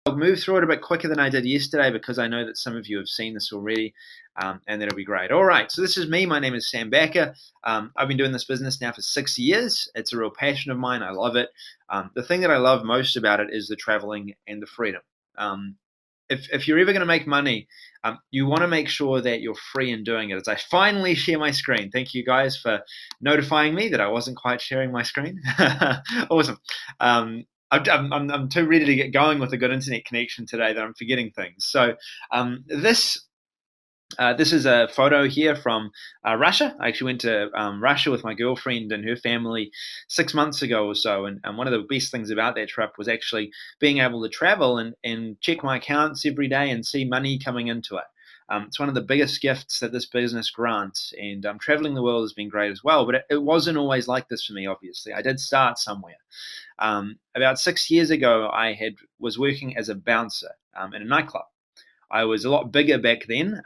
I'll move through it a bit quicker than I did yesterday because I know that some of you have seen this already, and that'll be great. All right, so this is me. My name is Sam Backer. I've been doing this business now for 6 years. It's a real passion of mine. I love it. The thing that I love most about it is the traveling and the freedom. Um, if you're ever going to make money, you want to make sure that you're free in doing it. As I finally share my screen, thank you guys for notifying me that I wasn't quite sharing my screen. Awesome. I'm too ready to get going with a good internet connection today that I'm forgetting things. So this is a photo here from Russia. I actually went to Russia with my girlfriend and her family 6 months ago or so. And one of the best things about that trip was actually being able to travel and check my accounts every day and see money coming into it. It's one of the biggest gifts that this business grants. And traveling the world has been great as well. But it wasn't always like this for me, obviously. I did start somewhere. About 6 years ago, was working as a bouncer in a nightclub. I was a lot bigger back then.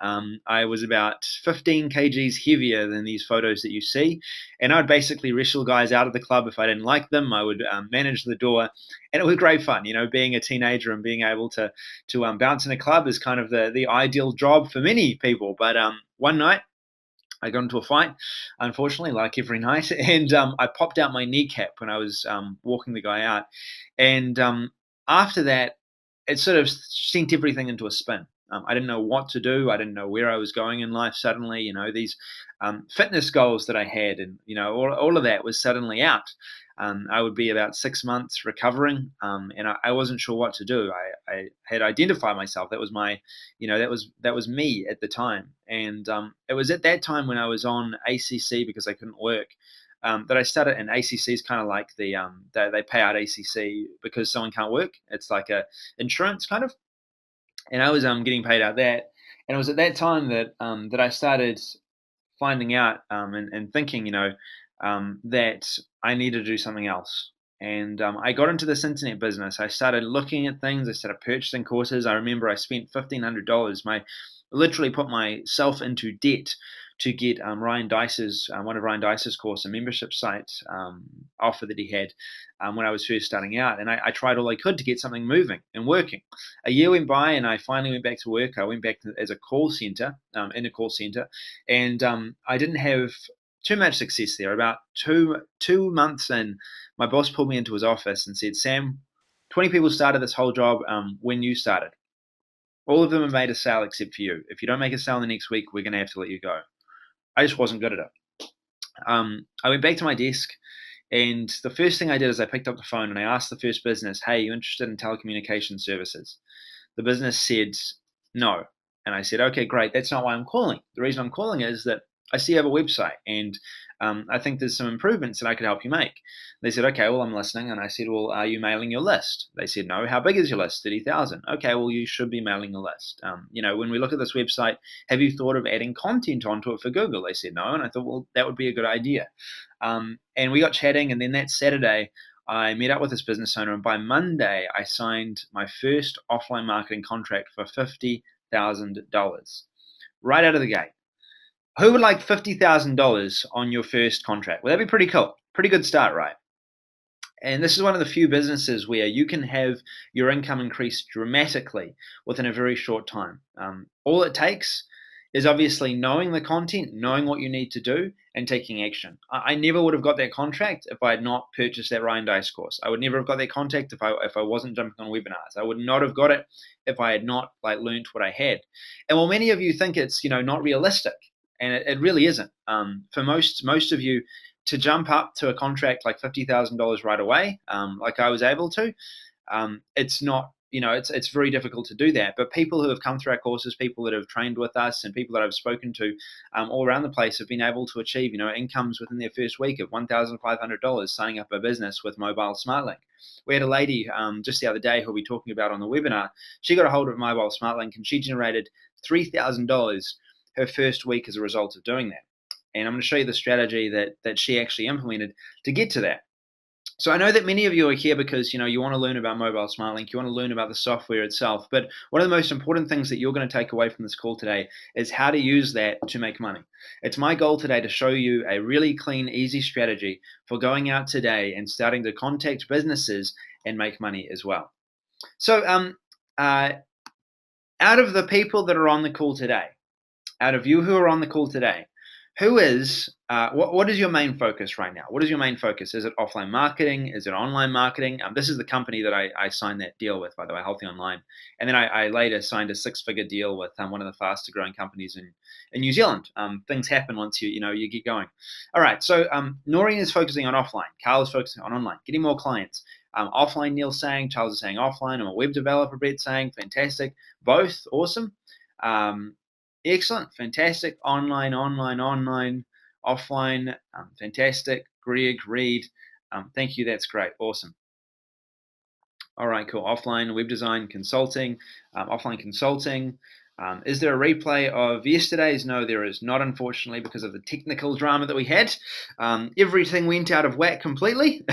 I was about 15 kgs heavier than these photos that you see. And I'd basically wrestle guys out of the club if I didn't like them. I would manage the door. And it was great fun, being a teenager and being able to bounce in a club is kind of the ideal job for many people. But one night, I got into a fight, unfortunately, like every night, and I popped out my kneecap when I was walking the guy out. And after that, it sort of sent everything into a spin. I didn't know what to do. I didn't know where I was going in life suddenly. These fitness goals that I had, and all of that was suddenly out. I would be about 6 months recovering, and I wasn't sure what to do. I had identified myself. That was my, that was me at the time, and it was at that time when I was on ACC because I couldn't work. That I started, and ACC is kind of like they pay out ACC because someone can't work. It's like a insurance kind of, and I was getting paid out that, and it was at that time that I started finding out and thinking, that I needed to do something else. And I got into this internet business. I started looking at things. I started purchasing courses. I remember I spent $1,500. Literally put myself into debt to get Ryan Dice's one of Ryan Dice's course, a membership site offer that he had when I was first starting out. And I tried all I could to get something moving and working. A year went by, and I finally went back to work. I went back as a call center in a call center, and I didn't have too much success there. About two months in, my boss pulled me into his office and said, "Sam, 20 people started this whole job when you started. All of them have made a sale except for you. If you don't make a sale in the next week, we're going to have to let you go." I just wasn't good at it. I went back to my desk, and the first thing I did is I picked up the phone and I asked the first business, "Hey, you interested in telecommunication services?" The business said no. And I said, "Okay, great. That's not why I'm calling. The reason I'm calling is that I see you have a website, and I think there's some improvements that I could help you make." They said, "Okay, well, I'm listening." And I said, "Well, are you mailing your list?" They said, "No." "How big is your list?" 30,000. "Okay, well, you should be mailing a list. When we look at this website, have you thought of adding content onto it for Google?" They said, "No." And I thought, well, that would be a good idea. And we got chatting, and then that Saturday, I met up with this business owner, and by Monday, I signed my first offline marketing contract for $50,000 right out of the gate. Who would like $50,000 on your first contract? Well, that'd be pretty cool. Pretty good start, right? And this is one of the few businesses where you can have your income increase dramatically within a very short time. All it takes is obviously knowing the content, knowing what you need to do, and taking action. I never would have got that contract if I had not purchased that Ryan Dice course. I would never have got that contract if I wasn't jumping on webinars. I would not have got it if I had not learned what I had. And while many of you think it's not realistic, and it really isn't. For most of you, to jump up to a contract like $50,000 right away, like I was able to, it's not, it's very difficult to do that. But people who have come through our courses, people that have trained with us, and people that I've spoken to all around the place have been able to achieve, incomes within their first week of $1,500 signing up a business with mobile Smartlink. We had a lady just the other day who we'll be talking about on the webinar. She got a hold of mobile Smartlink, and she generated $3,000 her first week as a result of doing that. And I'm going to show you the strategy that she actually implemented to get to that. So I know that many of you are here because you want to learn about mobile SmartLink, you want to learn about the software itself. But one of the most important things that you're going to take away from this call today is how to use that to make money. It's my goal today to show you a really clean, easy strategy for going out today and starting to contact businesses and make money as well. So uh, out of the people that are on the call today, out of you who are on the call today, what is your main focus right now? What is your main focus? Is it offline marketing? Is it online marketing? This is the company that I signed that deal with, by the way, Healthy Online. And then I later signed a six-figure deal with one of the faster growing companies in New Zealand. Things happen once you get going. All right, so Noreen is focusing on offline. Carl is focusing on online, getting more clients. Offline, Neil's saying, Charles is saying offline. I'm a web developer, Brett's saying, fantastic. Both, awesome. Um, Excellent, fantastic. Online, online, online, offline, fantastic. Greg, Reed, thank you. That's great. Awesome. All right, cool. Offline web design consulting, offline consulting. Is there a replay of yesterday's? No, there is not, unfortunately, because of the technical drama that we had. Everything went out of whack completely.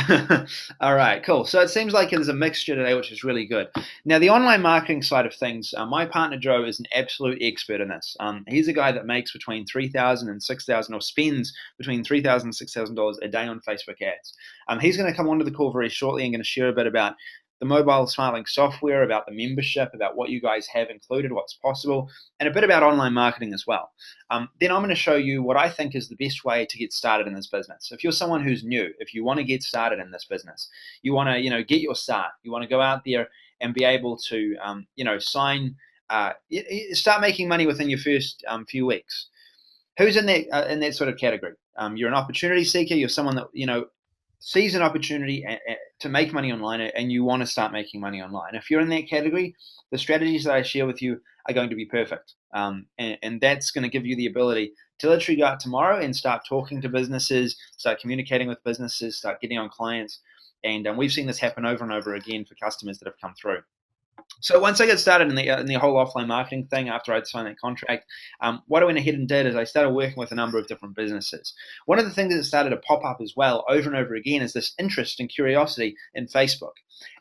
All right, cool. So it seems like there's a mixture today, which is really good. Now, the online marketing side of things, my partner Joe is an absolute expert in this. He's a guy that makes between $3,000 and $6,000, or spends between $3,000 and $6,000 a day on Facebook ads. He's going to come onto the call very shortly and going to share a bit about the mobile Smartlink software, about the membership, about what you guys have included, what's possible, and a bit about online marketing as well. Then I'm going to show you what I think is the best way to get started in this business. If you're someone who's new, if you want to get started in this business, you want to, get your start, you want to go out there and be able to, start making money within your first few weeks. Who's in that sort of category? You're an opportunity seeker. You're someone that sees an opportunity to make money online, and you want to start making money online. If you're in that category, the strategies that I share with you are going to be perfect. And that's going to give you the ability to literally go out tomorrow and start talking to businesses, start communicating with businesses, start getting on clients. And we've seen this happen over and over again for customers that have come through. So once I got started in the whole offline marketing thing, after I'd signed that contract, what I went ahead and did is I started working with a number of different businesses. One of the things that started to pop up as well over and over again is this interest and curiosity in Facebook.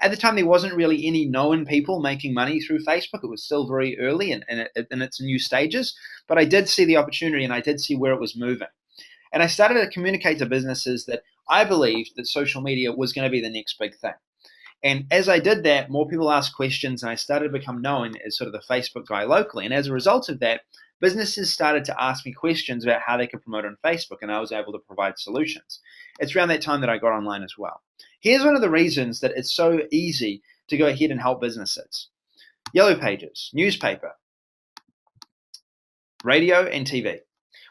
At the time, there wasn't really any known people making money through Facebook. It was still very early in its new stages, but I did see the opportunity and I did see where it was moving. And I started to communicate to businesses that I believed that social media was going to be the next big thing. And as I did that, more people asked questions, and I started to become known as sort of the Facebook guy locally. And as a result of that, businesses started to ask me questions about how they could promote on Facebook, and I was able to provide solutions. It's around that time that I got online as well. Here's one of the reasons that it's so easy to go ahead and help businesses: Yellow Pages, newspaper, radio, and TV.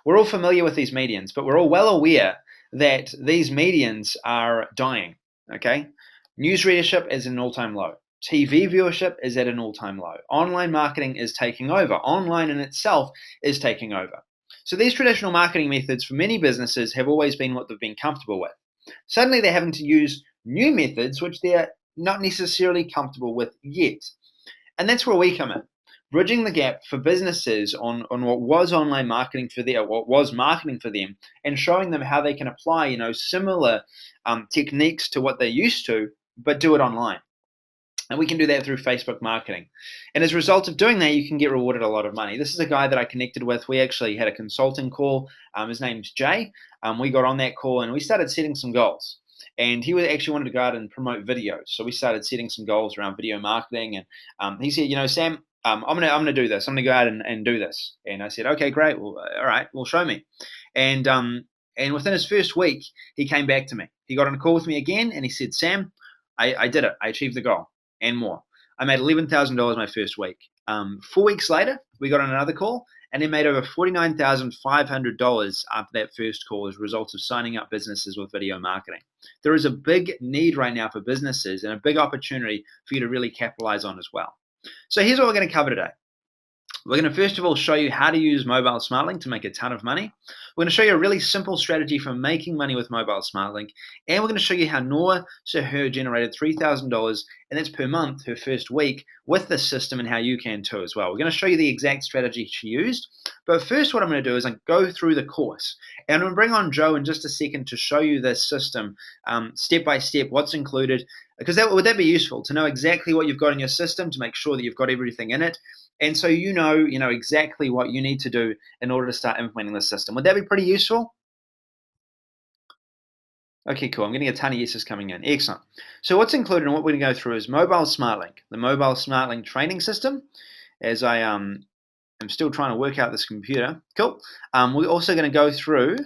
We're all familiar with these mediums, but we're all well aware that these mediums are dying, okay? News readership is at an all-time low. TV viewership is at an all-time low. Online marketing is taking over. Online in itself is taking over. So these traditional marketing methods for many businesses have always been what they've been comfortable with. Suddenly they're having to use new methods which they're not necessarily comfortable with yet. And that's where we come in, bridging the gap for businesses on what was online marketing for them, what was marketing for them, and showing them how they can apply, similar techniques to what they're used to, but do it online. And we can do that through Facebook marketing. And as a result of doing that, you can get rewarded a lot of money. This is a guy that I connected with. We actually had a consulting call. His name's Jay. We got on that call and we started setting some goals. And he actually wanted to go out and promote videos. So we started setting some goals around video marketing. And he said, Sam, I'm gonna do this. I'm gonna go out and do this. And I said, okay, great. Well, all right. Well, show me. And within his first week, he came back to me. He got on a call with me again, and he said, Sam, I did it. I achieved the goal and more. I made $11,000 my first week. 4 weeks later, we got on another call, and he made over $49,500 after that first call as a result of signing up businesses with video marketing. There is a big need right now for businesses and a big opportunity for you to really capitalize on as well. So here's what we're going to cover today. We're going to first of all show you how to use mobile Smartlink to make a ton of money. We're going to show you a really simple strategy for making money with mobile Smartlink. And we're going to show you how Noor Sahur generated $3,000, and that's per month, her first week, with this system, and how you can too as well. We're going to show you the exact strategy she used. But first what I'm going to do is go through the course. And I'm going to bring on Joe in just a second to show you this system, step by step, what's included. Because would that be useful to know exactly what you've got in your system, to make sure that you've got everything in it. And so you know exactly what you need to do in order to start implementing the system. Would that be pretty useful? Okay, cool. I'm getting a ton of yeses coming in. Excellent. So what's included and what we're going to go through is Mobile Smartlink, the Mobile Smartlink training system. As I am still trying to work out this computer. Cool. We're also going to go through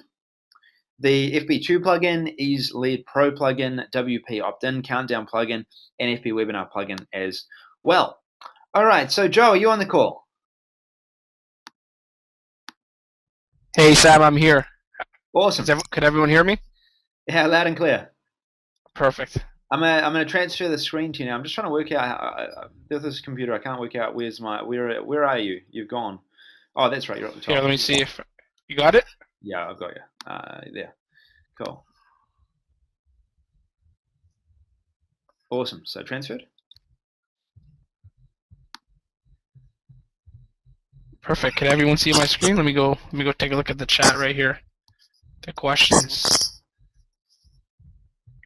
the FB2 plugin, Ease Lead Pro plugin, WP Opt-in Countdown plugin, and FB Webinar plugin as well. All right. So Joe, are you on the call? Hey Sam, I'm here. Awesome. Could everyone hear me? Yeah, loud and clear. Perfect. I'm gonna transfer the screen to you now. I'm just trying to work out with this computer. I can't work out where are you? You've gone. Oh, that's right. You're at the Here, top. let me see if you got it. Yeah, I've got you. There. Cool. Awesome. So transferred. Perfect. Can everyone see my screen? Let me go take a look at the chat right here. The questions.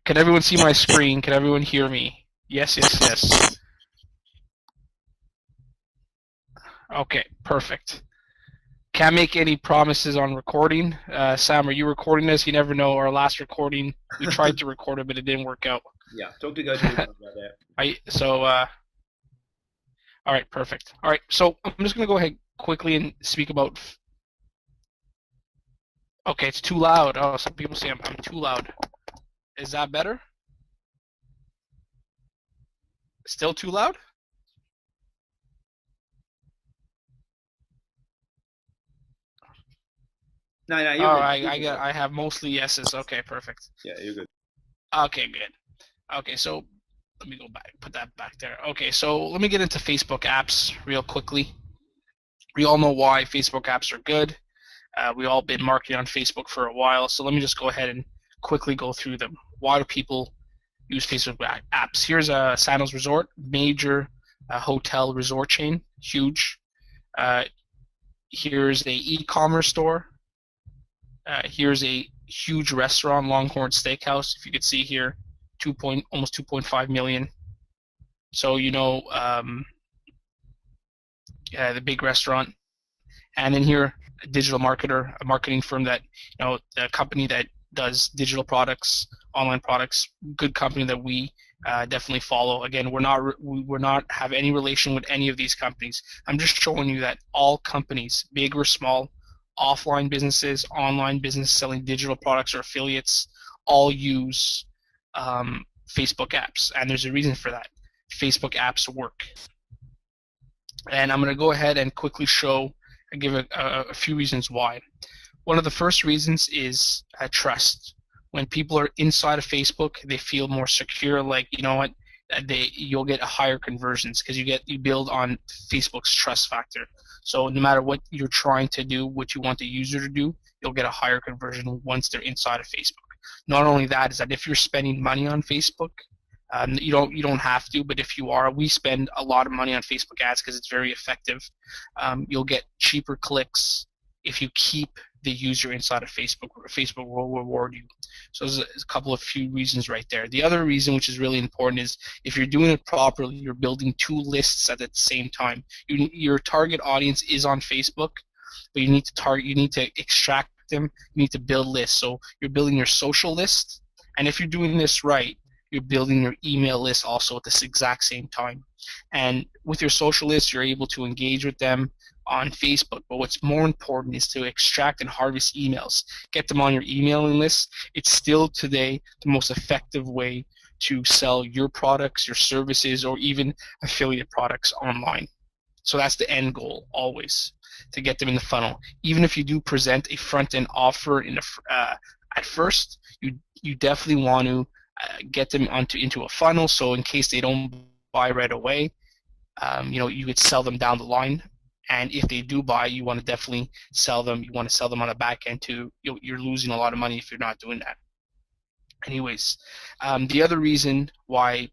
Can everyone see my screen? Can everyone hear me? Yes, yes, yes. Okay, perfect. Can't make any promises on recording. Sam, are you recording this? You never know. Our last recording, we tried to record it, but it didn't work out. Yeah, talk to GoToWebinar about that. All right, perfect. All right, so I'm just gonna go ahead quickly and speak about. Okay, it's too loud. Oh, some people say I'm too loud. Is that better? Still too loud? No, you're good. I have mostly yeses. Okay, perfect. Yeah, you're good. Okay, good. Okay, so let me go back, put that back there. Okay, so let me get into Facebook apps real quickly. We all know why Facebook apps are good. We all been marketing on Facebook for a while, so let me just go ahead and quickly go through them. Why do people use Facebook apps? Here's a Sandals Resort, major hotel resort chain, huge. Here's a e-commerce store. Here's a huge restaurant, Longhorn Steakhouse. If you could see here, almost 2.5 million. So the big restaurant, and then here a digital marketer, a marketing firm that a company that does digital products, online products, good company that we definitely follow. Again, we're not have any relation with any of these companies. I'm just showing you that all companies, big or small, offline businesses, online business selling digital products or affiliates, all use Facebook apps, and there's a reason for that. Facebook apps work, and I'm going to go ahead and quickly show and give a few reasons why. One of the first reasons is trust. When people are inside of Facebook, they feel more secure. Like, you know what, you'll get a higher conversions because you build on Facebook's trust factor. So no matter what you're trying to do, what you want the user to do, you'll get a higher conversion once they're inside of Facebook. Not only that, is that if you're spending money on Facebook, you don't have to, but if you are, we spend a lot of money on Facebook ads because it's very effective. You'll get cheaper clicks if you keep the user inside of Facebook. Facebook will reward you. So there's a few reasons right there. The other reason, which is really important, is if you're doing it properly, you're building two lists at the same time. Your target audience is on Facebook, but you need to extract them. You need to build lists. So you're building your social list, and if you're doing this right, you're building your email list also at this exact same time. And with your social list, you're able to engage with them on Facebook. But what's more important is to extract and harvest emails. Get them on your emailing list. It's still today the most effective way to sell your products, your services, or even affiliate products online. So that's the end goal always, to get them in the funnel. Even if you do present a front-end offer at first, you definitely want to get them into a funnel, so in case they don't buy right away, you could sell them down the line. And if they do buy, you want to definitely sell them. You want to sell them on the back end too. You're losing a lot of money if you're not doing that. Anyways, the other reason why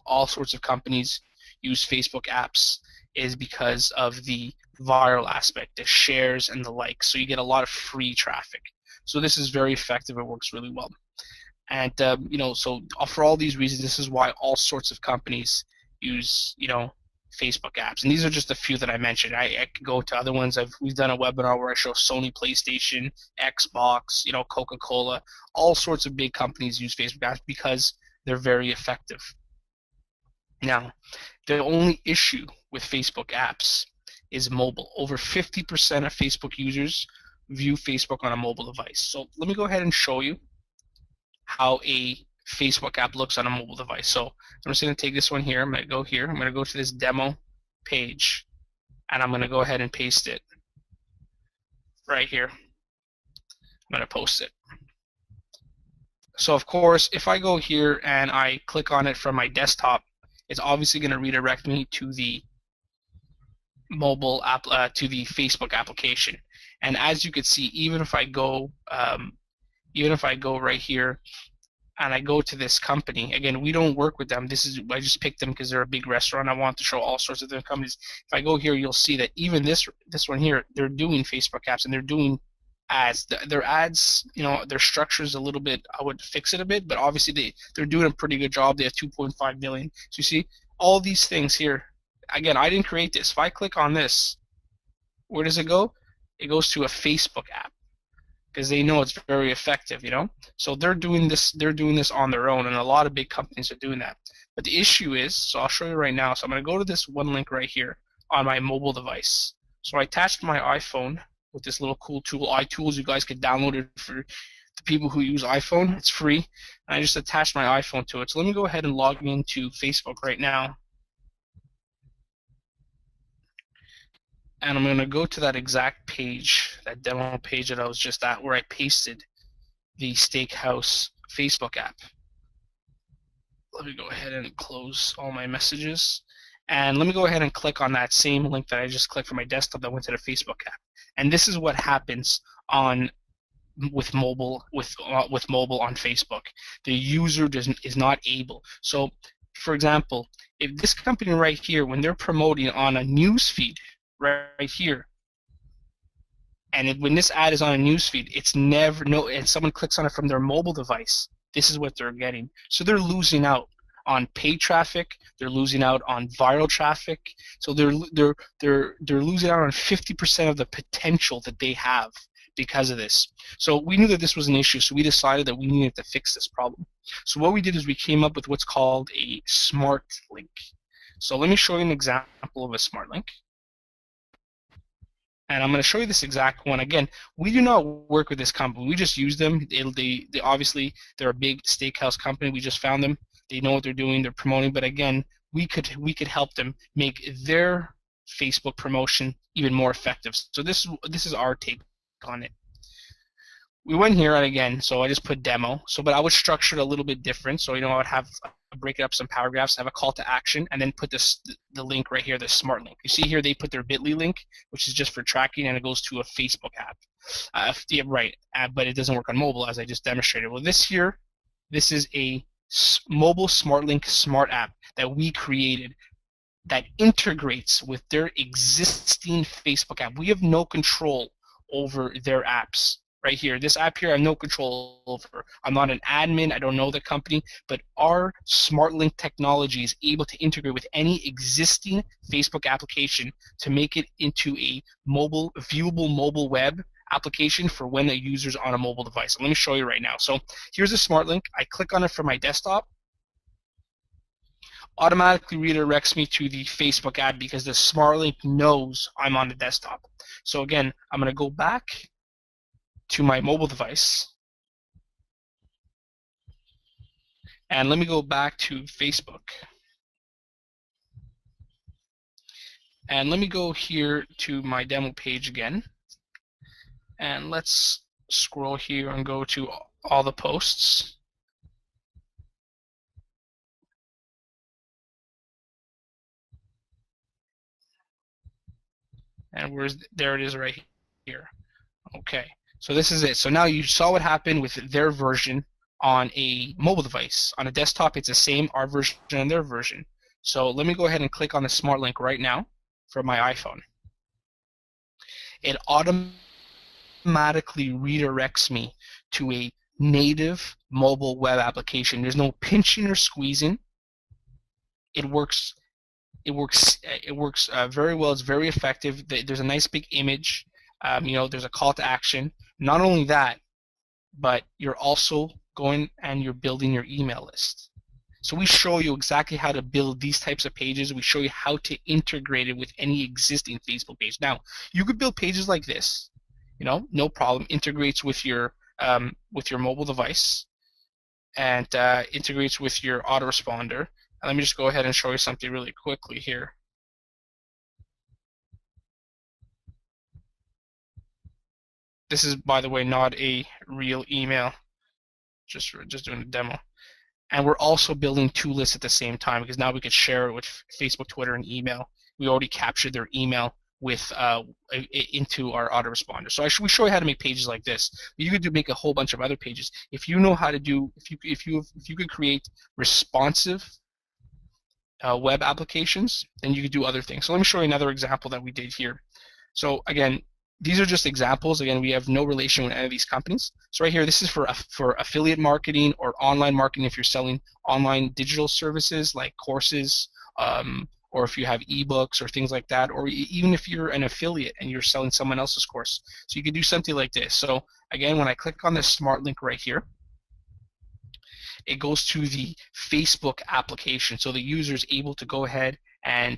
all sorts of companies use Facebook apps is because of the viral aspect, the shares and the likes. So you get a lot of free traffic. So this is very effective. It works really well. And so for all these reasons, this is why all sorts of companies use Facebook apps. And these are just a few that I mentioned. I could go to other ones. We've done a webinar where I show Sony PlayStation, Xbox, Coca-Cola, all sorts of big companies use Facebook apps because they're very effective. Now, the only issue with Facebook apps is mobile. Over 50% of Facebook users view Facebook on a mobile device. So let me go ahead and show you how a Facebook app looks on a mobile device. So I'm just going to take this one here. I'm going to go here. I'm going to go to this demo page, and I'm going to go ahead and paste it right here. I'm going to post it. So of course, if I go here and I click on it from my desktop, it's obviously going to redirect me to the mobile app, to the Facebook application. And as you can see, even if I go right here and I go to this company, again, we don't work with them. I just picked them because they're a big restaurant. I want to show all sorts of their companies. If I go here, you'll see that even this one here, they're doing Facebook apps and they're doing ads. Their ads, their structure is a little bit, I would fix it a bit, but obviously they're doing a pretty good job. They have 2.5 million. So you see all these things here. Again, I didn't create this. If I click on this, where does it go? It goes to a Facebook app because they know it's very effective, So they're doing this on their own, and a lot of big companies are doing that. But the issue is, so I'll show you right now. So I'm going to go to this one link right here on my mobile device. So I attached my iPhone with this little cool tool, iTools. You guys could download it for the people who use iPhone. It's free. And I just attached my iPhone to it. So let me go ahead and log into Facebook right now. And I'm going to go to that exact page, that demo page that I was just at, where I pasted the Steakhouse Facebook app. Let me go ahead and close all my messages. And let me go ahead and click on that same link that I just clicked from my desktop that went to the Facebook app. And this is what happens with mobile on Facebook. The user is not able. So, for example, if this company right here, when they're promoting on a news feed right here, and when this ad is on a news feed, it's never and someone clicks on it from their mobile device, this is what they're getting. So they're losing out on paid traffic. They're losing out on viral traffic. So they're losing out on 50% of the potential that they have because of this. So we knew that this was an issue, so we decided that we needed to fix this problem. So what we did is we came up with what's called a Smartlink. So let me show you an example of a Smartlink. And I'm going to show you this exact one. Again, we do not work with this company. We just use them. They obviously, they're a big steakhouse company. We just found them. They know what they're doing. They're promoting. But again, we could help them make their Facebook promotion even more effective. So this is our take on it. We went here, and again, so I just put demo. But I would structure it a little bit different. So I would have break it up some paragraphs, have a call to action, and then put the link right here, the smart link. You see here they put their bit.ly link, which is just for tracking, and it goes to a Facebook app. Yeah, right, but it doesn't work on mobile, as I just demonstrated. Well, this is a mobile SmartLink smart app that we created that integrates with their existing Facebook app. We have no control over their apps. Right here, this app here I have no control over. I'm not an admin, I don't know the company, but our SmartLink technology is able to integrate with any existing Facebook application to make it into a viewable mobile web application for when a user's on a mobile device. And let me show you right now. So here's a SmartLink. I click on it from my desktop. Automatically redirects me to the Facebook ad because the SmartLink knows I'm on the desktop. So again, I'm going to go back to my mobile device, and let me go back to Facebook, and let me go here to my demo page again, and let's scroll here and go to all the posts. And there it is right here. Okay. So this is it. So now you saw what happened with their version on a mobile device. On a desktop, it's the same, our version and their version. So let me go ahead and click on the smart link right now from my iPhone. It automatically redirects me to a native mobile web application. There's no pinching or squeezing. It works It works very well. It's very effective. There's a nice big image. There's a call to action. Not only that, but you're also going and you're building your email list. So we show you exactly how to build these types of pages. We show you how to integrate it with any existing Facebook page. Now, you could build pages like this, no problem. Integrates with your mobile device and integrates with your autoresponder. And let me just go ahead and show you something really quickly here. This is, by the way, not a real email. Just doing a demo. And we're also building two lists at the same time because now we could share it with Facebook, Twitter, and email. We already captured their email with into our autoresponder. So we show you how to make pages like this. You could make a whole bunch of other pages if you know how to do. If you could create responsive web applications, then you could do other things. So let me show you another example that we did here. So again, these are just examples. Again, we have no relation with any of these companies. So right here, this is for affiliate marketing or online marketing if you're selling online digital services like courses, or if you have ebooks or things like that, or even if you're an affiliate and you're selling someone else's course. So you could do something like this. So again, when I click on this Smartlink right here, it goes to the Facebook application. So the user is able to go ahead and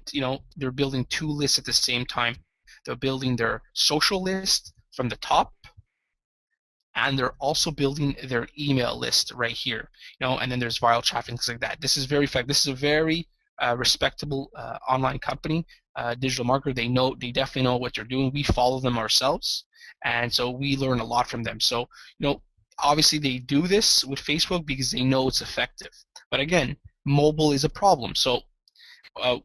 they're building two lists at the same time. They're building their social list from the top, and they're also building their email list right here. And then there's viral traffic, things like that. This is very effective. This is a very respectable online company, digital marketer. They definitely know what they're doing. We follow them ourselves, and so we learn a lot from them. So obviously they do this with Facebook because they know it's effective. But again, mobile is a problem. So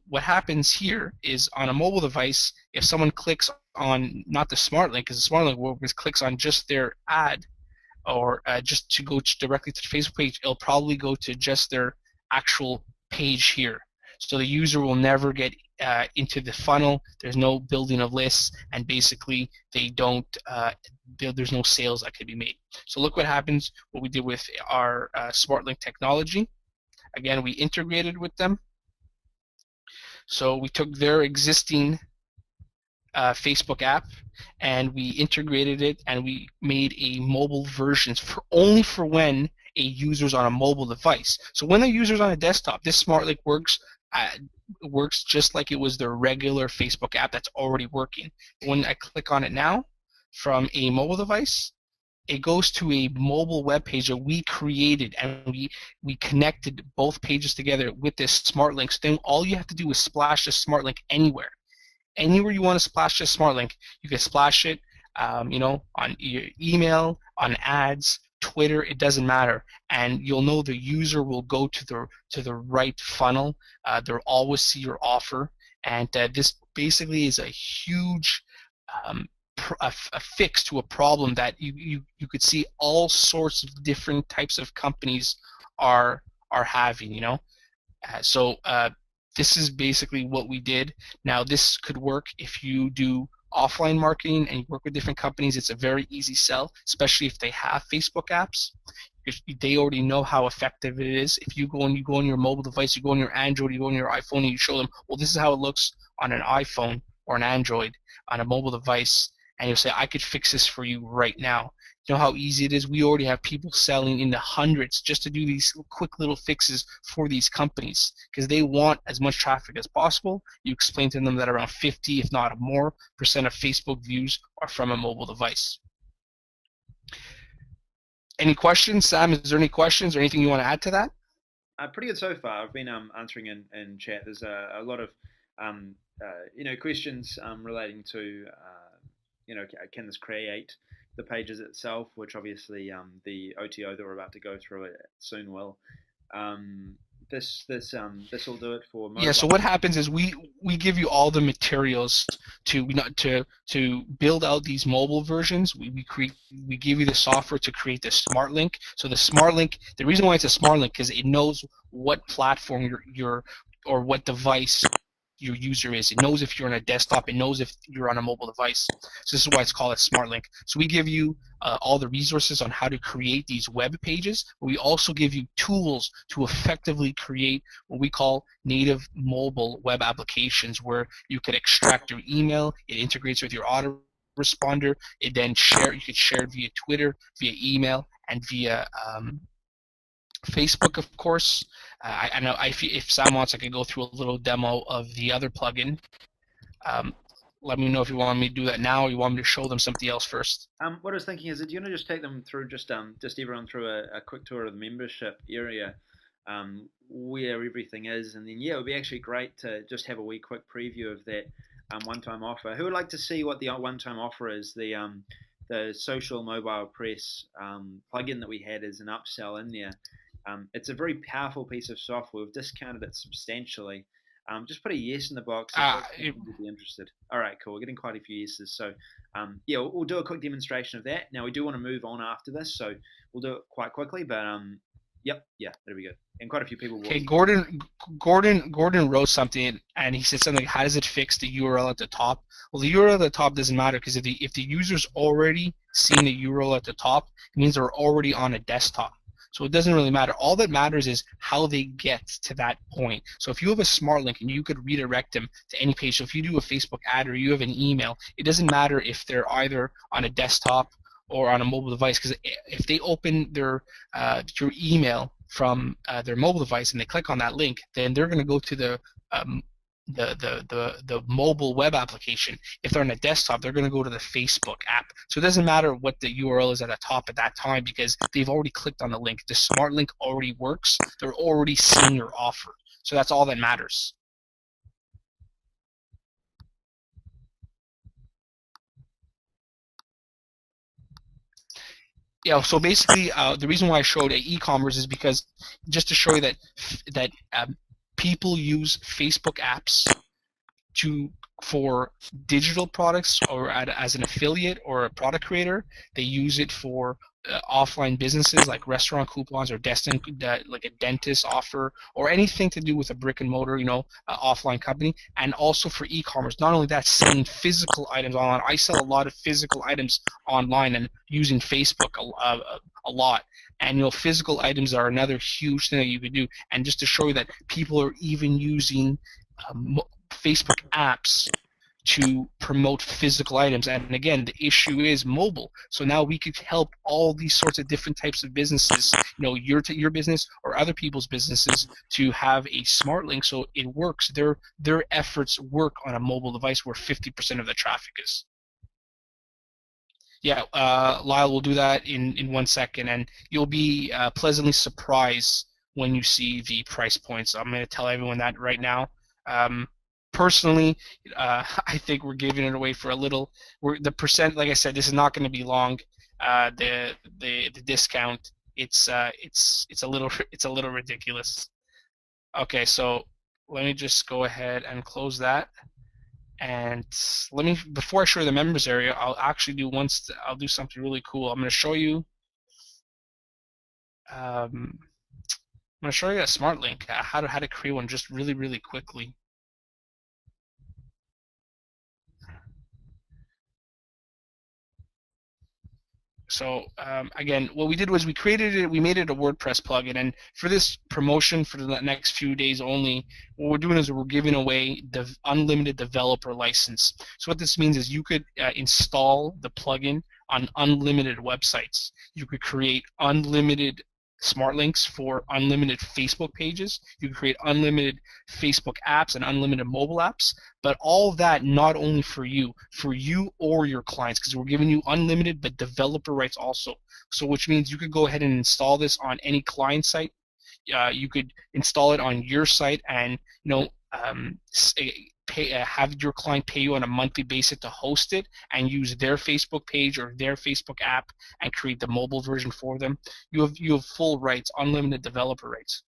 what happens here is on a mobile device, if someone clicks on not the Smartlink, because the Smartlink works, clicks on just their ad or just to go directly to the Facebook page, it'll probably go to just their actual page here. So the user will never get into the funnel. There's no building of lists, and basically they don't. There's no sales that could be made. So look what happens. What we did with our Smartlink technology. Again, we integrated with them. So we took their existing Facebook app and we integrated it and we made a mobile version only for when a user's on a mobile device. So when the user's on a desktop, this Smartlink works just like it was their regular Facebook app that's already working. When I click on it now from a mobile device, it goes to a mobile web page that we created, and we connected both pages together with this Smartlink. So then all you have to do is splash the Smartlink anywhere. Anywhere you want to splash this Smartlink, you can splash it, on your email, on ads, Twitter. It doesn't matter, and you'll know the user will go to the right funnel. They'll always see your offer, and this basically is a huge a fix to a problem that you could see all sorts of different types of companies are having. So this is basically what we did. Now this could work if you do offline marketing and you work with different companies. It's a very easy sell, especially if they have Facebook apps. If they already know how effective it is. If you go on your mobile device, you go on your Android, you go on your iPhone, and you show them, well, this is how it looks on an iPhone or an Android on a mobile device, and you'll say, I could fix this for you right now. You know how easy it is? We already have people selling in the hundreds just to do these quick little fixes for these companies because they want as much traffic as possible. You explain to them that around 50, if not more, percent of Facebook views are from a mobile device. Any questions, Sam? Is there any questions or anything you want to add to that? Pretty good so far. I've been answering in chat. There's a lot of questions relating to can this create the pages itself, which obviously the OTO that we're about to go through it soon will. This will do it for mobile. Yeah. So what happens is we give you all the materials to build out these mobile versions. We give you the software to create the Smartlink. So the Smartlink, the reason why it's a Smartlink is it knows what platform or what device your user is. It knows if you're on a desktop. It knows if you're on a mobile device. So this is why it's called a Smartlink. So we give you all the resources on how to create these web pages. But we also give you tools to effectively create what we call native mobile web applications, where you could extract your email. It integrates with your autoresponder. It then you could share it via Twitter, via email, and via Facebook, of course. I know if Sam wants, I could go through a little demo of the other plugin. Um, Let me know if you want me to do that now, or you want me to show them something else first. What I was thinking is, that do you want to just take them through, just everyone through a quick tour of the membership area, where everything is, and then yeah, it would be actually great to just have a wee quick preview of that one-time offer. Who would like to see what the one-time offer is? The social mobile press plugin that we had is an upsell in there. It's a very powerful piece of software. We've discounted it substantially. Just put a yes in the box if Uh, that's something you'd be interested. All right, cool. We're getting quite a few yeses. So, yeah, we'll do a quick demonstration of that. Now, we do want to move on after this, so we'll do it quite quickly. But, yep, yeah, that'll be good. And quite a few people will. okay, Gordon wrote something, and he said something. How does it fix the URL at the top? Well, the URL at the top doesn't matter, because if the user's already seen the URL at the top, it means they're already on a desktop. So it doesn't really matter. All that matters is how they get to that point. So if you have a smart link and you could redirect them to any page, so if you do a Facebook ad or you have an email, it doesn't matter if they're either on a desktop or on a mobile device, because if they open your email from their mobile device and they click on that link, then they're going to go to um, the mobile web application. If they're on a desktop, they're going to go to the Facebook app. So it doesn't matter what the URL is at the top at that time, because they've already clicked on the link. The smart link already works. They're already seeing your offer. So that's all that matters. Yeah, so basically, the reason why I showed e-commerce is because just to show you that people use Facebook apps for digital products, or as an affiliate or a product creator. They use it for offline businesses like restaurant coupons, or like a dentist offer, or anything to do with a brick and mortar, offline company, and also for e-commerce. Not only that, selling physical items online. I sell a lot of physical items online and using Facebook a lot. And physical items are another huge thing that you could do. And just to show you that people are even using Facebook apps to promote physical items. And again, the issue is mobile. So now we could help all these sorts of different types of businesses, your business or other people's businesses, to have a smart link so it works. Their efforts work on a mobile device where 50% of the traffic is. Yeah, Lyle will do that in 1 second, and you'll be pleasantly surprised when you see the price points. I'm going to tell everyone that right now. Um, Personally, I think we're giving it away for a little. The percent, like I said, this is not going to be long. The discount, it's a little it's a little ridiculous. Okay, so let me just go ahead and close that. And before I show you the members area, I'll do something really cool. I'm going to show you. I'm going to show you a smart link, how to create one, just really, really quickly. So again, what we did was we made it a WordPress plugin, and for this promotion for the next few days only, what we're doing is we're giving away the unlimited developer license. So what this means is you could install the plugin on unlimited websites. You could create unlimited smart links for unlimited Facebook pages. You can create unlimited Facebook apps and unlimited mobile apps, but all of that not only for you or your clients, because we're giving you unlimited but developer rights also. So which means you could go ahead and install this on any client site. You could install it on your site, and have your client pay you on a monthly basis to host it and use their Facebook page or their Facebook app and create the mobile version for them. You have full rights, unlimited developer rights.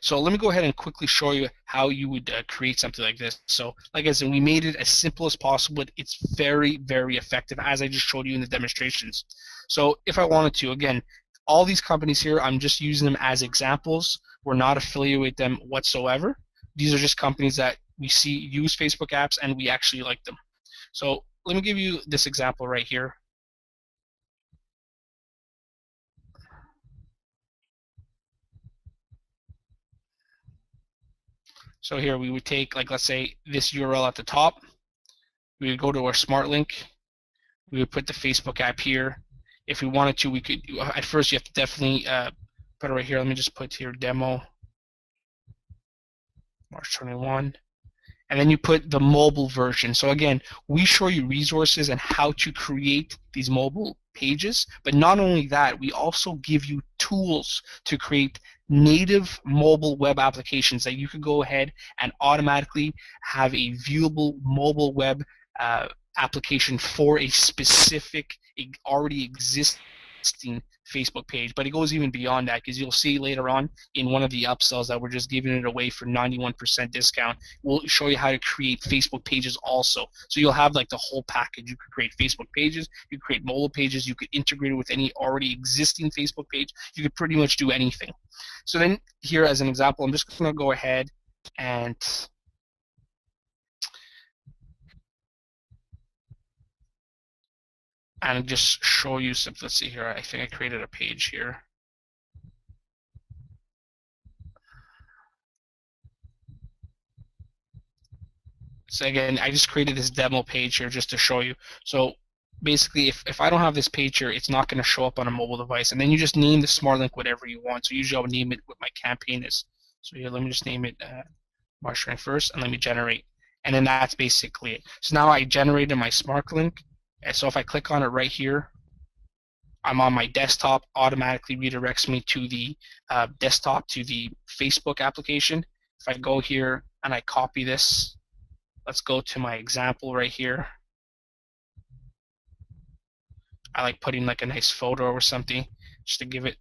So let me go ahead and quickly show you how you would create something like this. So like I said, we made it as simple as possible, but it's very, very effective, as I just showed you in the demonstrations. So if I wanted to, again, all these companies here, I'm just using them as examples. We're not affiliated with them whatsoever. these are just companies that we see use Facebook apps and we actually like them. So let me give you this example right here. So here we would take, like, let's say this URL at the top. We would go to our Smartlink. We would put the Facebook app here. If we wanted to, we could. At first, you have to definitely put it right here. Let me just put here demo March 21. And then you put the mobile version. So again, we show you resources and how to create these mobile pages, but not only that, we also give you tools to create native mobile web applications that you could go ahead and automatically have a viewable mobile web application for a specific already existing Facebook page. But it goes even beyond that, because you'll see later on in one of the upsells that we're just giving it away for 91% discount. We'll show you how to create Facebook pages also. So you'll have like the whole package. You could create Facebook pages, you could create mobile pages, you could integrate it with any already existing Facebook page. You could pretty much do anything. So then here as an example, I'm just going to go ahead and just show you some. Let's see here. I think I created a page here. So again, I just created this demo page here just to show you. So basically, if I don't have this page here, it's not going to show up on a mobile device. And then you just name the Smartlink whatever you want. So usually I would name it what my campaign is. So here, let me just name it March 21st, and let me generate. And then that's basically it. So now I generated my Smartlink. And so if I click on it right here, I'm on my desktop, automatically redirects me to the desktop, to the Facebook application. If I go here and I copy this, let's go to my example right here. I like putting like a nice photo or something just to give it.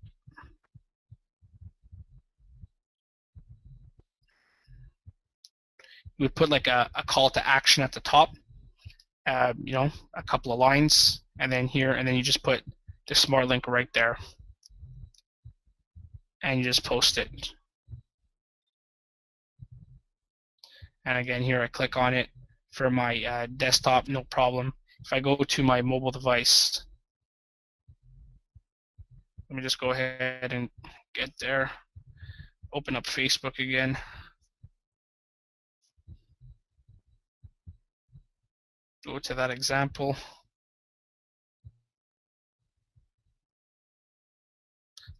We would put like a call to action at the top, you know, a couple of lines, and then here, and then you just put the smart link right there, and you just post it. And again, here I click on it for my desktop, no problem. If I go to my mobile device, let me just go ahead and get there. Open up Facebook again. Go to that example.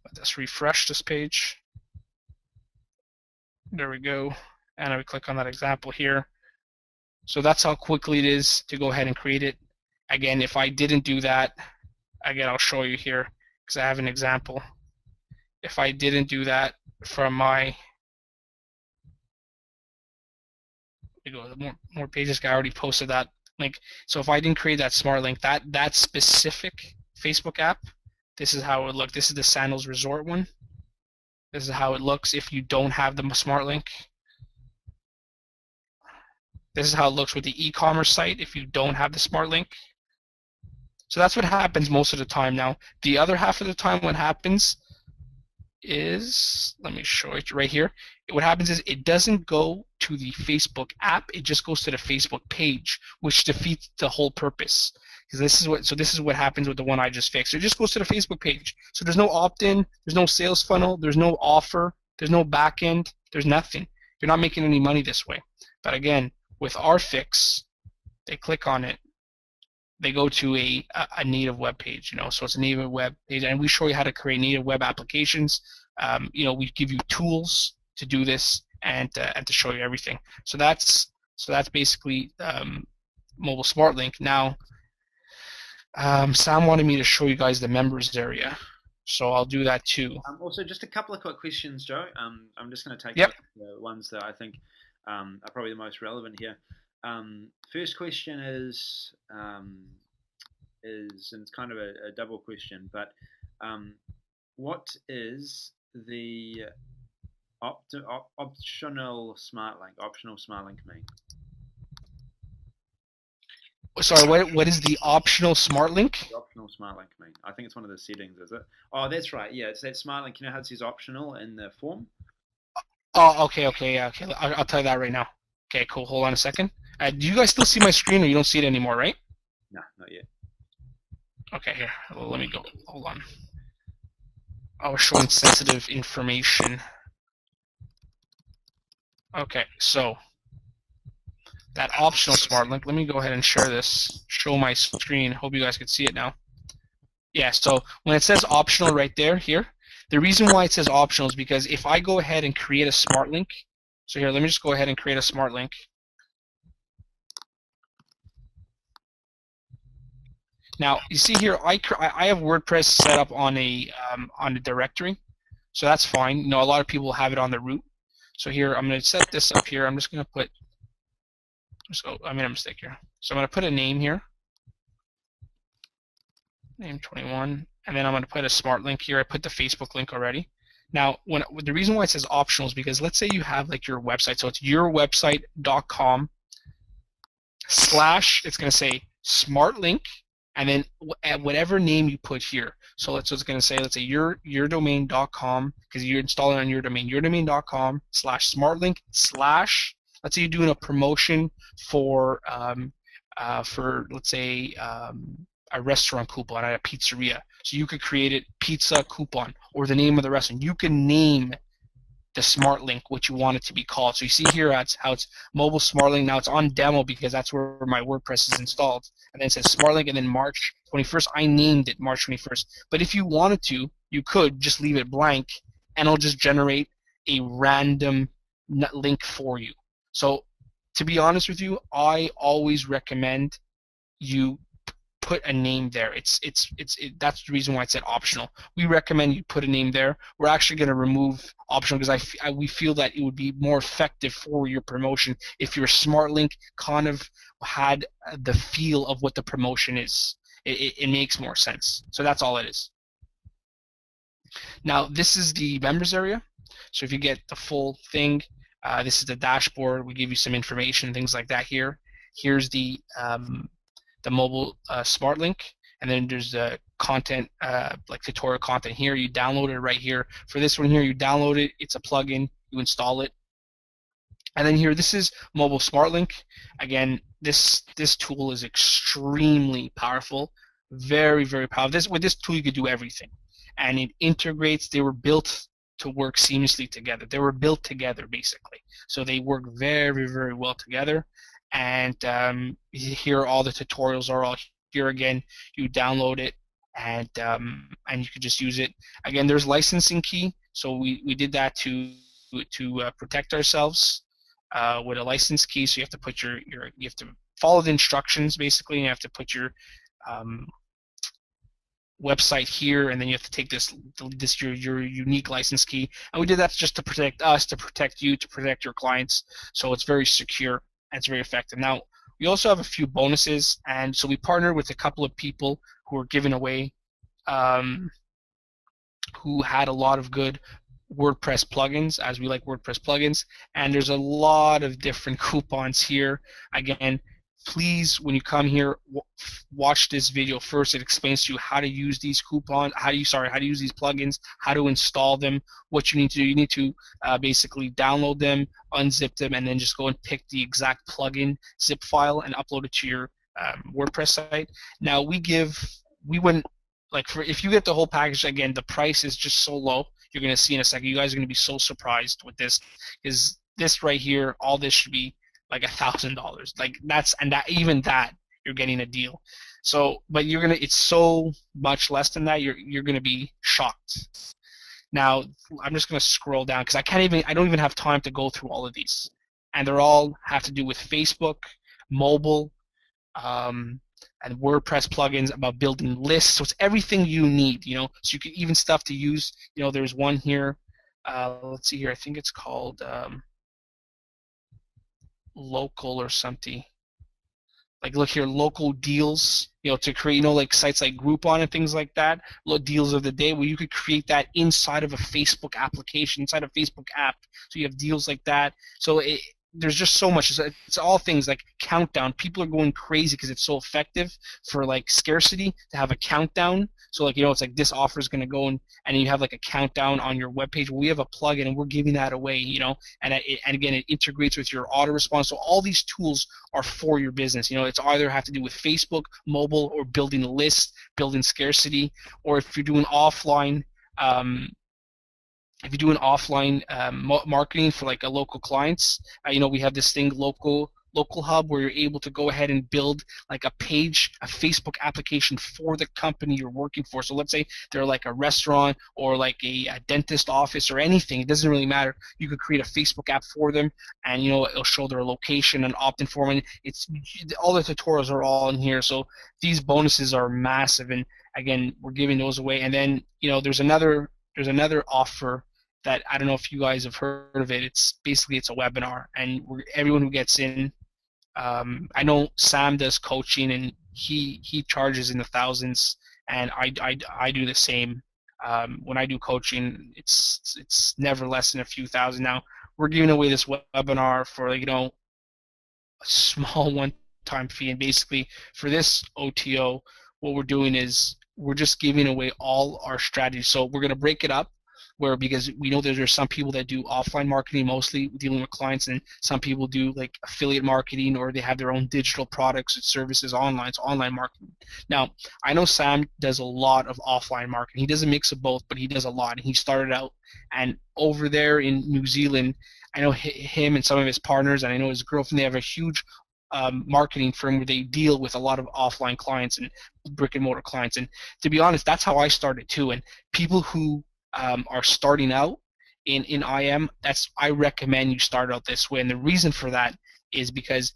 Let us refresh this page. There we go. And I would click on that example here. So that's how quickly it is to go ahead and create it. Again, if I didn't do that, again, I'll show you here because I have an example. If I didn't do that from my, more pages, I already posted that link. So if I didn't create that smart link, that specific Facebook app, this is how it would look. This is the Sandals Resort one. This is how it looks if you don't have the smart link. This is how it looks with the e-commerce site if you don't have the smart link. So that's what happens most of the time. Now, the other half of the time, what happens is, let me show it right here. What happens is it doesn't go to the Facebook app. It just goes to the Facebook page, which defeats the whole purpose. Because this is what happens with the one I just fixed. It just goes to the Facebook page. So there's no opt-in, there's no sales funnel, there's no offer, there's no back-end, there's nothing. You're not making any money this way. But again, with our fix, they click on it, they go to a native web page, you know, so it's a native web page, and we show you how to create native web applications. You know, we give you tools to do this and to show you everything. So that's basically Mobile Smart Link. Now, Sam wanted me to show you guys the members area, so I'll do that too. Also, just a couple of quick questions, Joe. I'm just going to take Yep. the ones that I think are probably the most relevant here. First question is, and it's kind of a double question, but what is the optional SmartLink mean? Sorry, what is the optional smart link? The optional SmartLink mean? I think it's one of the settings, is it? Oh, that's right. Yeah, it's that SmartLink. You know how it says optional in the form? Oh, okay, okay, yeah, okay. I'll tell you that right now. Okay, cool. Hold on a second. Do you guys still see my screen, or you don't see it anymore, right? No, not yet. Okay, here. Well, let me go. Hold on. I was showing sensitive information. Okay, so that optional smart link. Let me go ahead and share this. Show my screen. Hope you guys can see it now. Yeah, so when it says optional right there, here, the reason why it says optional is because if I go ahead and create a smart link, so here, let me just go ahead and create a smart link. Now, you see here, I have WordPress set up on a directory, so that's fine. You know, a lot of people have it on the root. So here, I'm going to set this up here. I'm just going to put, I made a mistake here. So I'm going to put a name here, name 21, and then I'm going to put a smart link here. I put the Facebook link already. Now, the reason why it says optional is because let's say you have like your website, so it's yourwebsite.com slash, it's going to say smart link, and then at whatever name you put here. So it's going to say, let's say yourdomain.com, because you're installing on your domain, yourdomain.com slash smartlink slash, let's say you're doing a promotion for let's say a restaurant coupon at a pizzeria. So you could create it pizza coupon or the name of the restaurant. You can name the smart link what you want it to be called. So you see here how it's mobile smart link. Now it's on demo because that's where my WordPress is installed. And then it says smart link, and then March 21st. I named it March 21st. But if you wanted to, you could just leave it blank, and it'll just generate a random link for you. So to be honest with you, I always recommend you put a name there. That's the reason why it said optional. We recommend you put a name there. We're actually going to remove optional because we feel that it would be more effective for your promotion if your smart link kind of had the feel of what the promotion is. It makes more sense. So that's all it is. Now this is the members area. So if you get the full thing, this is the dashboard. We give you some information, things like that here. Here's the mobile smart link, and then there's the content like tutorial content here. You download it right here. For this one here, you download it. It's a plugin. You install it, and then here, this is mobile smart link. Again, this tool is extremely powerful, very very powerful. With this tool, you could do everything, and it integrates. They were built to work seamlessly together. They were built together basically, so they work very very well together. And here all the tutorials are all here again. You download it, and you can just use it. Again, there's licensing key, so we did that to protect ourselves with a license key. So you have to put you have to follow the instructions basically, and you have to put your um, website here, and then you have to take this your unique license key. And we did that just to protect us, to protect you, to protect your clients. So it's very secure and it's very effective. Now we also have a few bonuses, and so we partnered with a couple of people who are giving away who had a lot of good WordPress plugins, as we like WordPress plugins, and there's a lot of different coupons here. Again, please, when you come here, watch this video first. It explains to you how to use these coupons, how to use these plugins, how to install them, what you need to do. You need to basically download them, unzip them, and then just go and pick the exact plugin zip file and upload it to your WordPress site. Now we wouldn't like for if you get the whole package. Again, the price is just so low. You're going to see in a second. You guys are going to be so surprised with this, because this right here, all this should be like $1,000. Like even that you're getting a deal. So, but it's so much less than that. You're gonna be shocked. Now, I'm just gonna scroll down because I don't even have time to go through all of these, and they're all have to do with Facebook, mobile, and WordPress plugins about building lists. So it's everything you need, So you can even stuff to use. There's one here. Let's see here. I think it's called local or something. Like look here, local deals. To create, like sites like Groupon and things like that. Deals of the day, where you could create that inside of a Facebook application, inside a Facebook app. So you have deals like that. So there's just so much. It's all things like countdown. People are going crazy because it's so effective for like scarcity to have a countdown. So like it's like this offer is going to go and you have like a countdown on your webpage. Well, we have a plugin and we're giving that away. And again it integrates with your auto response. So all these tools are for your business. It's either have to do with Facebook, mobile, or building a list, building scarcity, or if you're doing offline. Um, if you do an offline marketing for like a local clients, we have this thing local hub where you're able to go ahead and build like a page, a Facebook application for the company you're working for. So let's say they're like a restaurant or like a dentist office or anything. It doesn't really matter. You could create a Facebook app for them, and it'll show their location and opt-in form. And it's all the tutorials are all in here. So these bonuses are massive, and again, we're giving those away. And then there's another offer that I don't know if you guys have heard of it. It's a webinar, and everyone who gets in. I know Sam does coaching, and he charges in the thousands, and I do the same. When I do coaching, it's never less than a few thousand. Now we're giving away this webinar for a small one-time fee, and basically for this OTO, what we're doing is we're just giving away all our strategies. So we're going to break it up because we know that there's some people that do offline marketing, mostly dealing with clients, and some people do like affiliate marketing, or they have their own digital products and services online, so online marketing. Now, I know Sam does a lot of offline marketing. He does a mix of both, but he does a lot, and he started out, and over there in New Zealand, I know him and some of his partners, and I know his girlfriend, they have a huge marketing firm where they deal with a lot of offline clients and brick and mortar clients. And to be honest, that's how I started too. And people who are starting out in IM, I recommend you start out this way. And the reason for that is because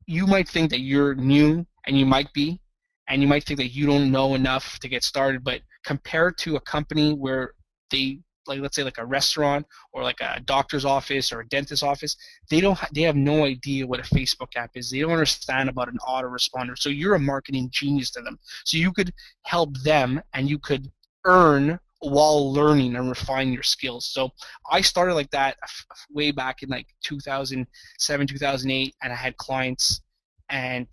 you might think that you're new, and you might be, and you might think that you don't know enough to get started, but compared to a company where they, like, let's say like a restaurant or like a doctor's office or a dentist's office, they have no idea what a Facebook app is. They don't understand about an autoresponder. So you're a marketing genius to them. So you could help them, and you could earn while learning and refine your skills. So I started like that way back in like 2007, 2008, and I had clients. And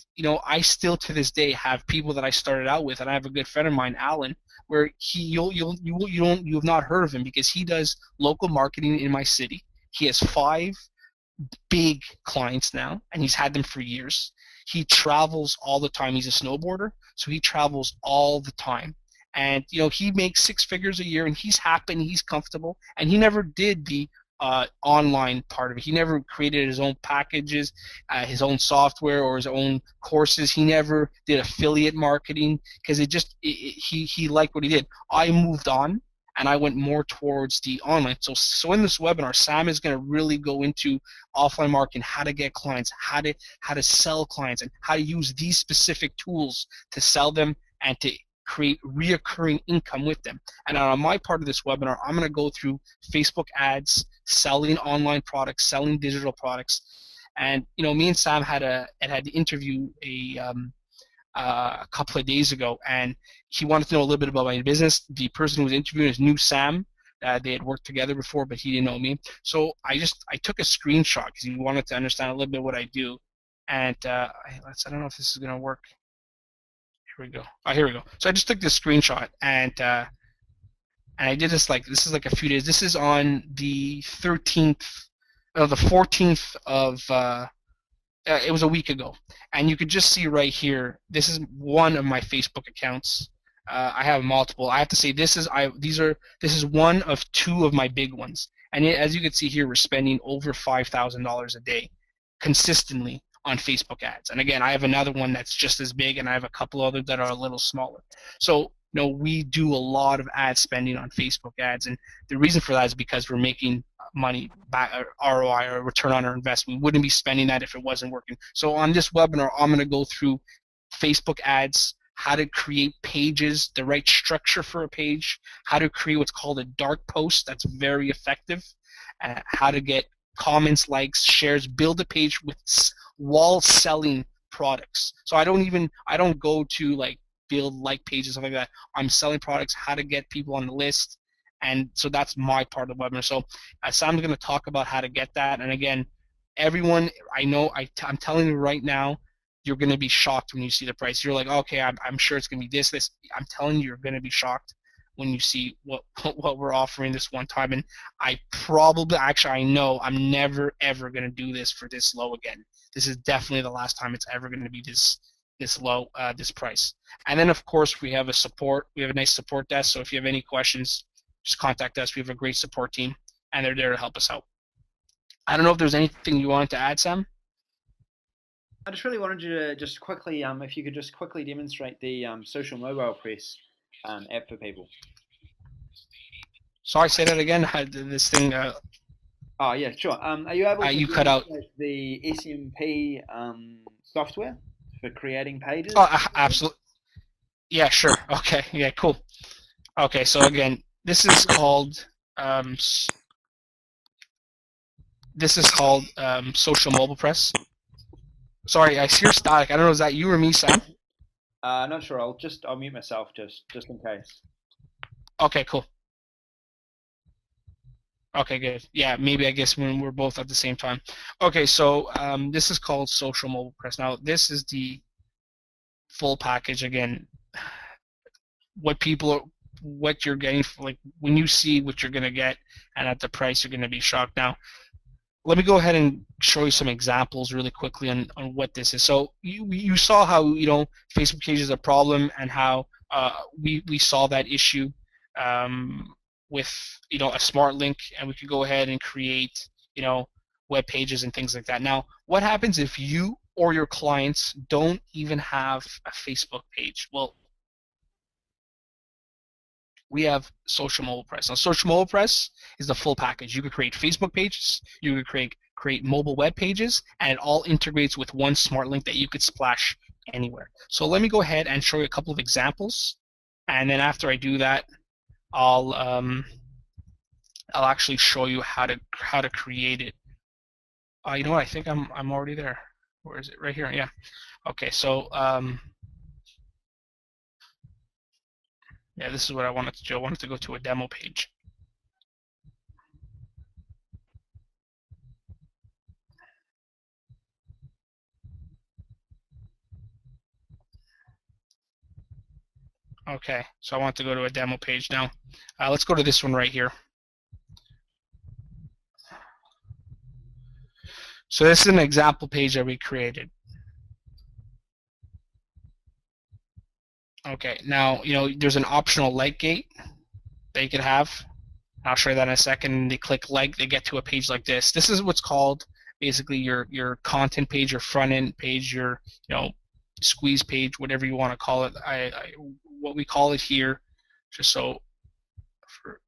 I still to this day have people that I started out with, and I have a good friend of mine, Alan, where you have not heard of him because he does local marketing in my city. He has 5 big clients now, and he's had them for years. He travels all the time. He's a snowboarder, so he travels all the time. And he makes 6 figures a year, and he's happy and he's comfortable. And he never did the online part of it. He never created his own packages, his own software, or his own courses. He never did affiliate marketing because he liked what he did. I moved on, and I went more towards the online. So in this webinar, Sam is going to really go into offline marketing, how to get clients, how to sell clients, and how to use these specific tools to sell them and to create reoccurring income with them. And on my part of this webinar, I'm going to go through Facebook ads, selling online products, selling digital products. And me and Sam had the interview a couple of days ago, and he wanted to know a little bit about my business. The person who was interviewing is knew Sam. They had worked together before, but he didn't know me. So I took a screenshot because he wanted to understand a little bit what I do. And I don't know if this is going to work. Here we go. Oh, here we go. So I just took this screenshot, and I did this is like a few days. This is on the 13th, the 14th of it was a week ago, and you could just see right here. This is one of my Facebook accounts. I have multiple. I have to say this is one of 2 of my big ones. And as you can see here, we're spending over $5,000 a day consistently on Facebook ads. And again, I have another one that's just as big, and I have a couple others that are a little smaller. So we do a lot of ad spending on Facebook ads, and the reason for that is because we're making money back, ROI, or return on our investment. We wouldn't be spending that if it wasn't working. So on this webinar, I'm going to go through Facebook ads, how to create pages, the right structure for a page, how to create what's called a dark post that's very effective, how to get comments, likes, shares, build a page while selling products. So I don't go to like build like pages, something like that. I'm selling products, how to get people on the list. And so that's my part of the webinar. So Sam's going to talk about how to get that. And again, everyone, I know, I'm telling you right now, you're going to be shocked when you see the price. You're like, okay, I'm sure it's going to be this. I'm telling you, you're going to be shocked when you see what we're offering this one time. And I know I'm never ever going to do this for this low again. This is definitely the last time it's ever going to be this low, this price. And then of course we have a nice support desk. So if you have any questions, just contact us. We have a great support team, and they're there to help us out. I don't know if there's anything you wanted to add, Sam. I just really wanted you to just quickly, if you could just quickly demonstrate the social mobile press app for people. Sorry, say that again. This thing, Oh yeah, sure. Are you able to you cut out. demonstrate the SMP software for creating pages? Oh, absolutely. Yeah, sure. Okay. Yeah, cool. Okay, so again, um, this is called social mobile press. Sorry, I hear static. I don't know, is that you or me, Sam? Not sure. I'll mute myself just in case. Okay, cool. Okay, good. Yeah, maybe I guess when we're both at the same time. Okay, so this is called social mobile press. Now, this is the full package. Again, what you're getting, like when you see what you're gonna get, and at the price, you're gonna be shocked. Now, let me go ahead and show you some examples really quickly on what this is. So you saw how Facebook page is a problem, and how we saw that issue with a smart link, and we could go ahead and create web pages and things like that. Now, what happens if you or your clients don't even have a Facebook page? Well, we have social mobile press. Now, social mobile press is the full package. You could create Facebook pages, you could create mobile web pages, and it all integrates with one smart link that you could splash anywhere. So let me go ahead and show you a couple of examples, and then after I do that, I'll actually show you how to create it. You know what? I think I'm already there. Where is it? Right here. Yeah. Okay. So yeah, this is what I wanted to do. I wanted to go to a demo page. Okay, so I want to go to a demo page now. Let's go to this one right here. So this is an example page that we created. Okay, now there's an optional like gate that you could have. I'll show you that in a second. They click like, they get to a page like this. This is what's called basically your content page, your front end page, your squeeze page, whatever you want to call it. What we call it here, just so for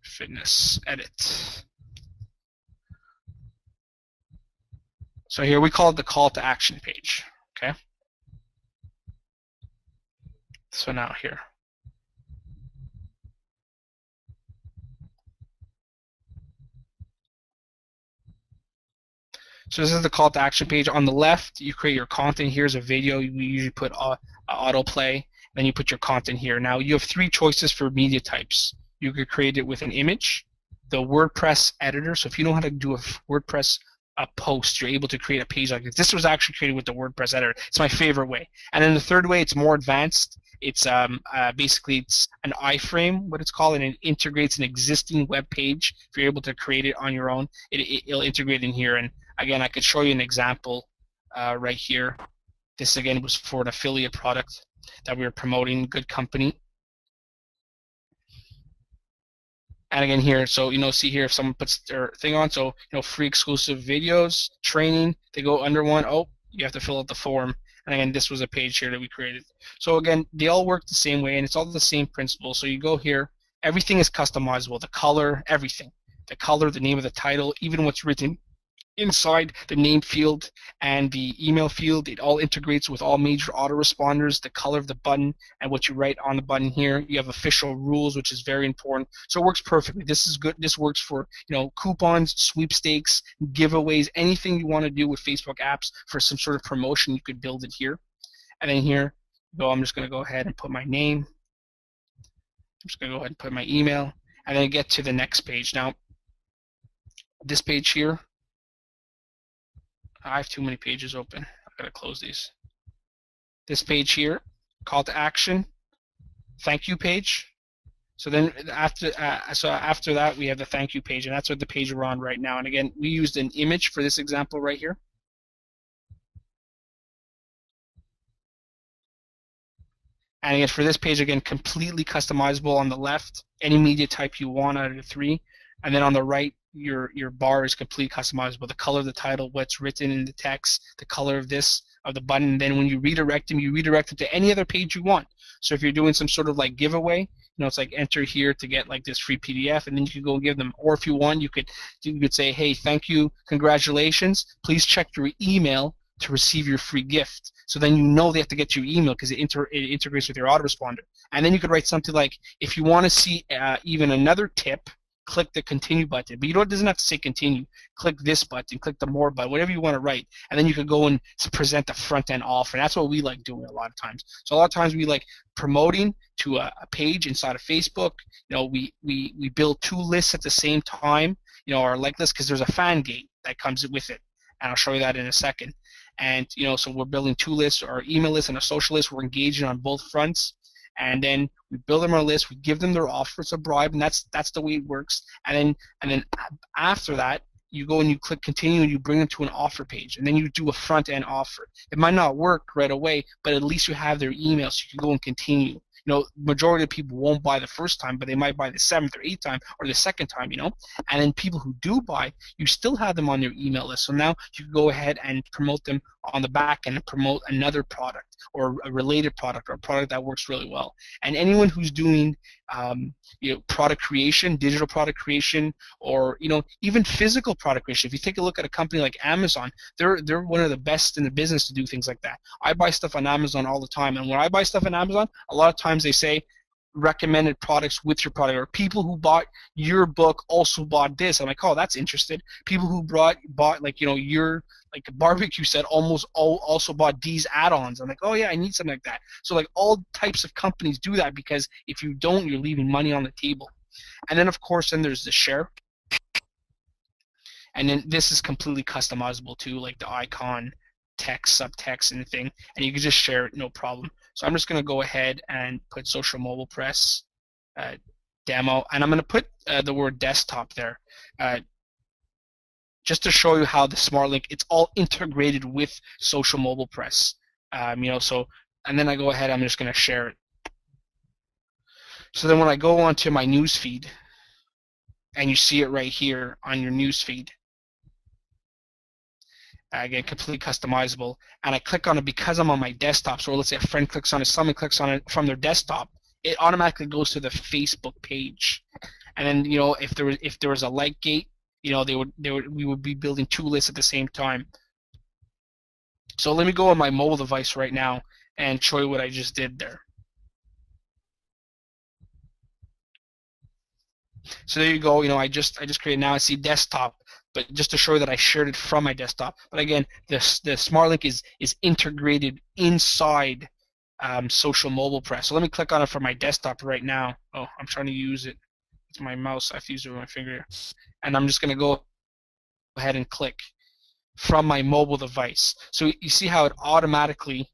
fitness edit. So here we call it the call to action page. Okay. So now here. So this is the call to action page. On the left, you create your content. Here's a video. We usually put autoplay. Then you put your content here. Now you have three choices for media types. You could create it with an image, the WordPress editor. So if you know how to do a WordPress post, you're able to create a page like this. This was actually created with the WordPress editor. It's my favorite way. And then the third way, it's more advanced. It's basically it's an iframe, what it's called, and it integrates an existing web page. If you're able to create it on your own, it'll integrate in here. And again, I could show you an example right here. This again was for an affiliate product that we were promoting, good company. And again here, so see here if someone puts their thing on, so free exclusive videos, training, they go under one. Oh, you have to fill out the form. And again, this was a page here that we created. So again, they all work the same way, and it's all the same principle. So you go here, everything is customizable, the color, everything. The color, the name of the title, even what's written inside the name field and the email field. It all integrates with all major autoresponders, the color of the button, and what you write on the button here. You have official rules, which is very important. So it works perfectly. This is good. This works for coupons, sweepstakes, giveaways, anything you want to do with Facebook apps for some sort of promotion. You could build it here. And then here I'm just going to go ahead and put my name. I'm just going to go ahead and put my email, and then get to the next page. Now, this page here, I have too many pages open. I've got to close these. This page here, call to action, thank you page. So then after that, we have the thank you page, and that's what the page we're on right now. And again, we used an image for this example right here. And again, for this page, again, completely customizable on the left, any media type you want out of the three. And then on the right, your bar is completely customizable. The color of the title, what's written in the text, the color of the button. And then when you redirect them to any other page you want. So if you're doing some sort of like giveaway, it's like enter here to get like this free PDF, and then you can go and give them. Or if you want, you could say, hey, thank you, congratulations. Please check your email to receive your free gift. So then they have to get your email because it integrates with your autoresponder. And then you could write something like, if you want to see even another tip, click the continue button. But it doesn't have to say continue. Click this button, click the more button, whatever you want to write. And then you could go and present the front end offer. And that's what we like doing a lot of times. So a lot of times we like promoting to a page inside of Facebook. We build two lists at the same time, our like list, because there's a fan gate that comes with it. And I'll show you that in a second. And so we're building two lists, our email list and a social list. We're engaging on both fronts, and then we build them our list. We give them their offer. It's a bribe, and that's the way it works. And then after that, you go and you click continue, and you bring them to an offer page, and then you do a front end offer. It might not work right away, but at least you have their email, so you can go and continue. Majority of people won't buy the first time, but they might buy the seventh or eighth time or the second time, And then people who do buy, you still have them on your email list. So now you can go ahead and promote them on the back end and promote another product or a related product or a product that works really well. And anyone who's doing product creation, digital product creation, or even physical product creation. If you take a look at a company like Amazon, they're one of the best in the business to do things like that. I buy stuff on Amazon all the time, and when I buy stuff on Amazon, a lot of times they say recommended products with your product, or people who bought your book also bought this. I'm like, oh, that's interesting. People who bought like your like a barbecue set almost also bought these add-ons. I'm like, oh yeah, I need something like that. So like all types of companies do that, because if you don't, you're leaving money on the table. And then of course, then there's the share. And then this is completely customizable too, like the icon, text, subtext, and thing, and you can just share it, no problem. So I'm just going to go ahead and put social mobile press demo, and I'm going to put the word desktop there, just to show you how the Smartlink, it's all integrated with social mobile press. So, and then I go ahead, I'm just going to share it. So then when I go onto my news feed, and you see it right here on your news feed, again, completely customizable, and I click on it because I'm on my desktop. So let's say a friend clicks on it, someone clicks on it from their desktop, it automatically goes to the Facebook page. And then if there was a like gate, we would be building two lists at the same time. So let me go on my mobile device right now and show you what I just did there. So there you go. I just created, now I see desktop, but just to show you that I shared it from my desktop. But again, the Smartlink is integrated inside social mobile press. So let me click on it from my desktop right now. Oh, I'm trying to use it. It's my mouse. I have to use it with my finger, and I'm just going to go ahead and click from my mobile device. So you see how it automatically,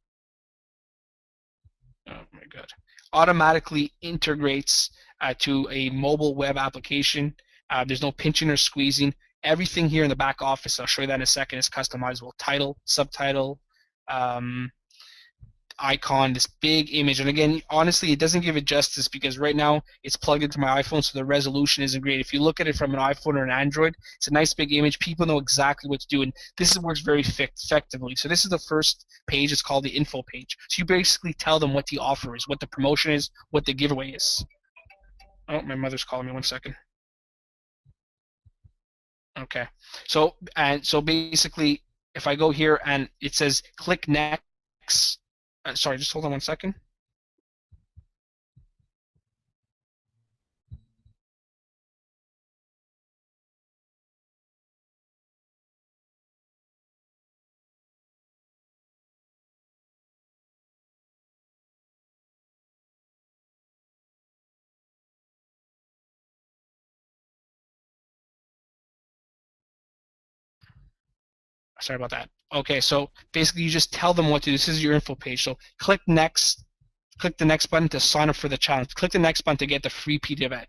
oh my god, automatically integrates to a mobile web application. There's no pinching or squeezing. Everything here in the back office, I'll show you that in a second, is customizable. Title, subtitle, icon, this big image. And again, honestly, it doesn't give it justice because right now it's plugged into my iPhone, so the resolution isn't great. If you look at it from an iPhone or an Android, it's a nice big image. People know exactly what to do, and this works very effectively. So this is the first page. It's called the info page. So you basically tell them what the offer is, what the promotion is, what the giveaway is. Oh, my mother's calling me. 1 second. Okay. So basically, if I go here and it says click next. Sorry, just hold on 1 second. Sorry about that. Okay, so basically you just tell them what to do. This is your info page. So click next. Click the next button to sign up for the challenge. Click the next button to get the free PDF.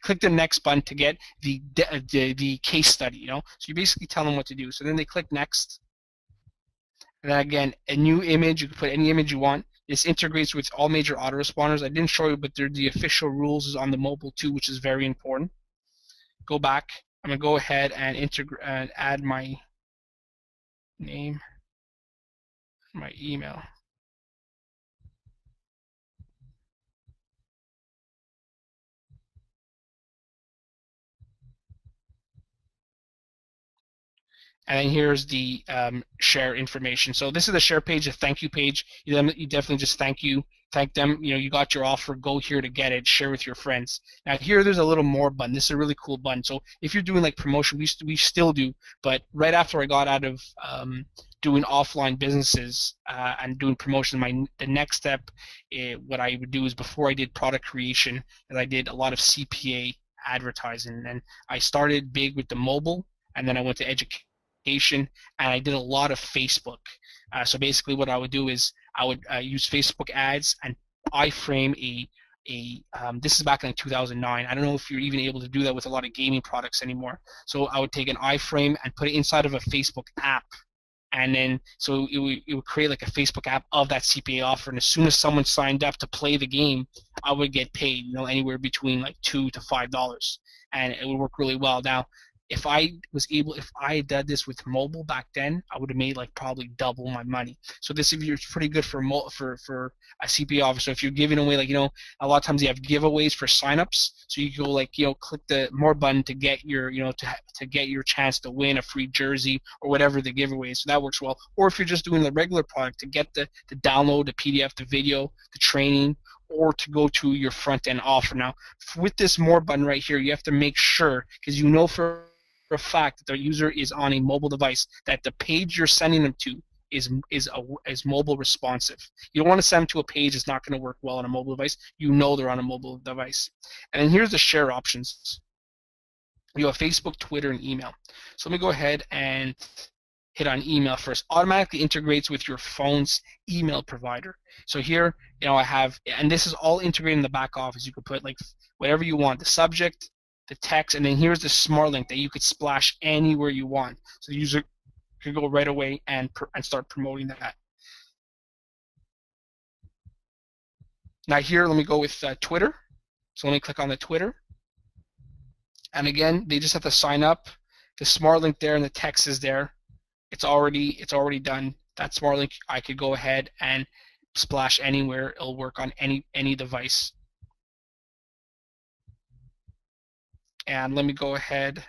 Click the next button to get the case study. So you basically tell them what to do. So then they click next, and then again, a new image. You can put any image you want. This integrates with all major autoresponders. I didn't show you, but the official rules is on the mobile too, which is very important. Go back. I'm gonna go ahead and integrate and add my name, my email. And then here's the share information. So this is the share page, a thank you page. You definitely just thank them. You got your offer. Go here to get it. Share with your friends. Now here, there's a little more button. This is a really cool button. So if you're doing like promotion, we still do. But right after I got out of doing offline businesses and doing promotion, the next step, what I would do is before I did product creation, and I did a lot of CPA advertising, and I started big with the mobile, and then I went to education, and I did a lot of Facebook. So basically, what I would do is I would use Facebook ads and iframe this is back in 2009. I don't know if you're even able to do that with a lot of gaming products anymore. So I would take an iframe and put it inside of a Facebook app, and then so it would create like a Facebook app of that CPA offer. And as soon as someone signed up to play the game, I would get paid, anywhere between like $2 to $5, and it would work really well. Now, if I had done this with mobile back then, I would have made like probably double my money. So this is pretty good for a CPA offer. So if you're giving away, like, a lot of times you have giveaways for signups. So you go like, click the more button to get your, to get your chance to win a free jersey or whatever the giveaway is. So that works well. Or if you're just doing the regular product, to get the download, the PDF, the video, the training, or to go to your front end offer. Now, with this more button right here, you have to make sure, because for a fact that the user is on a mobile device, that the page you're sending them to is mobile responsive. You don't want to send them to a page that's not going to work well on a mobile device. They're on a mobile device. And then here's the share options. You have Facebook, Twitter, and email. So let me go ahead and hit on email first. Automatically integrates with your phone's email provider. So here, I have, and this is all integrated in the back office. You could put like whatever you want, the subject, the text, and then here's the Smartlink that you could splash anywhere you want. So the user could go right away and start promoting that. Now here, let me go with Twitter. So let me click on the Twitter. And again, they just have to sign up. The Smartlink there and the text is there. It's already done. That Smartlink, I could go ahead and splash anywhere. It'll work on any device. And let me go ahead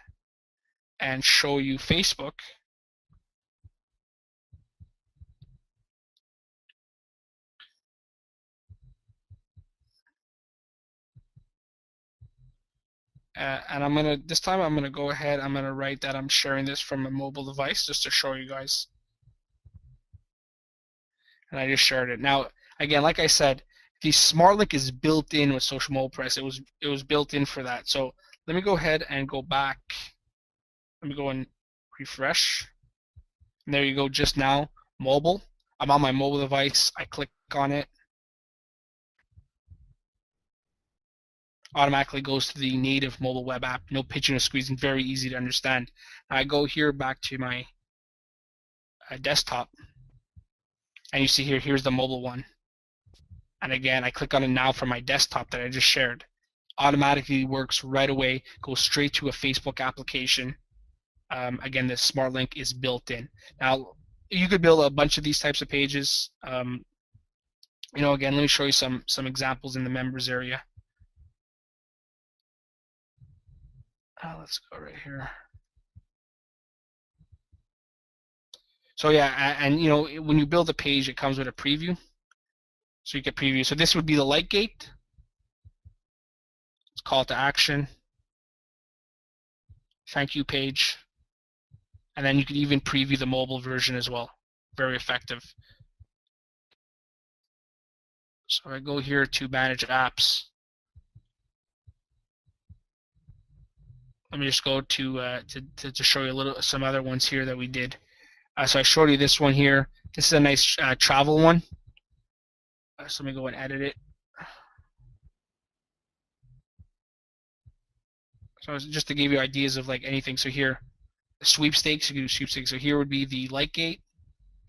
and show you Facebook. And this time I'm gonna go ahead. I'm gonna write that I'm sharing this from a mobile device just to show you guys. And I just shared it. Now, again, like I said, the Smartlink is built in with Social Mobile Press. It was built in for that. So let me go ahead and go back. Let me go and refresh. And there you go. Just now, mobile. I'm on my mobile device. I click on it. Automatically goes to the native mobile web app. No pitching or squeezing. Very easy to understand. I go here back to my desktop, and you see here's the mobile one. And again, I click on it now from my desktop that I just shared. Automatically works right away. Goes straight to a Facebook application. Again, the Smartlink is built in. Now, you could build a bunch of these types of pages. Again, let me show you some examples in the members area. Let's go right here. So yeah, and when you build a page, it comes with a preview. So you can preview. So this would be the light gate. It's call to action. Thank you page. And then you can even preview the mobile version as well. Very effective. So I go here to manage apps. Let me just go to show you some other ones here that we did. So I showed you this one here. This is a nice travel one. So let me go and edit it. So just to give you ideas of like anything. So here, sweepstakes. You can do sweepstakes. So here would be the light gate.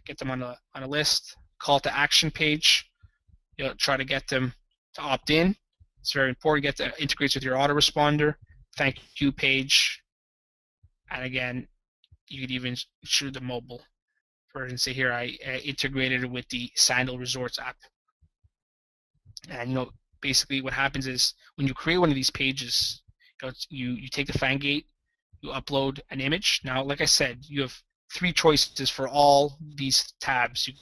Get them on a list. Call to action page. Try to get them to opt in. It's very important. Get to integrates with your autoresponder. Thank you page. And again, you could even shoot the mobile version. Say here, I integrated it with the Sandal Resorts app. And basically what happens is when you create one of these pages, you take the fan gate, you upload an image. Now, like I said, you have three choices for all these tabs. You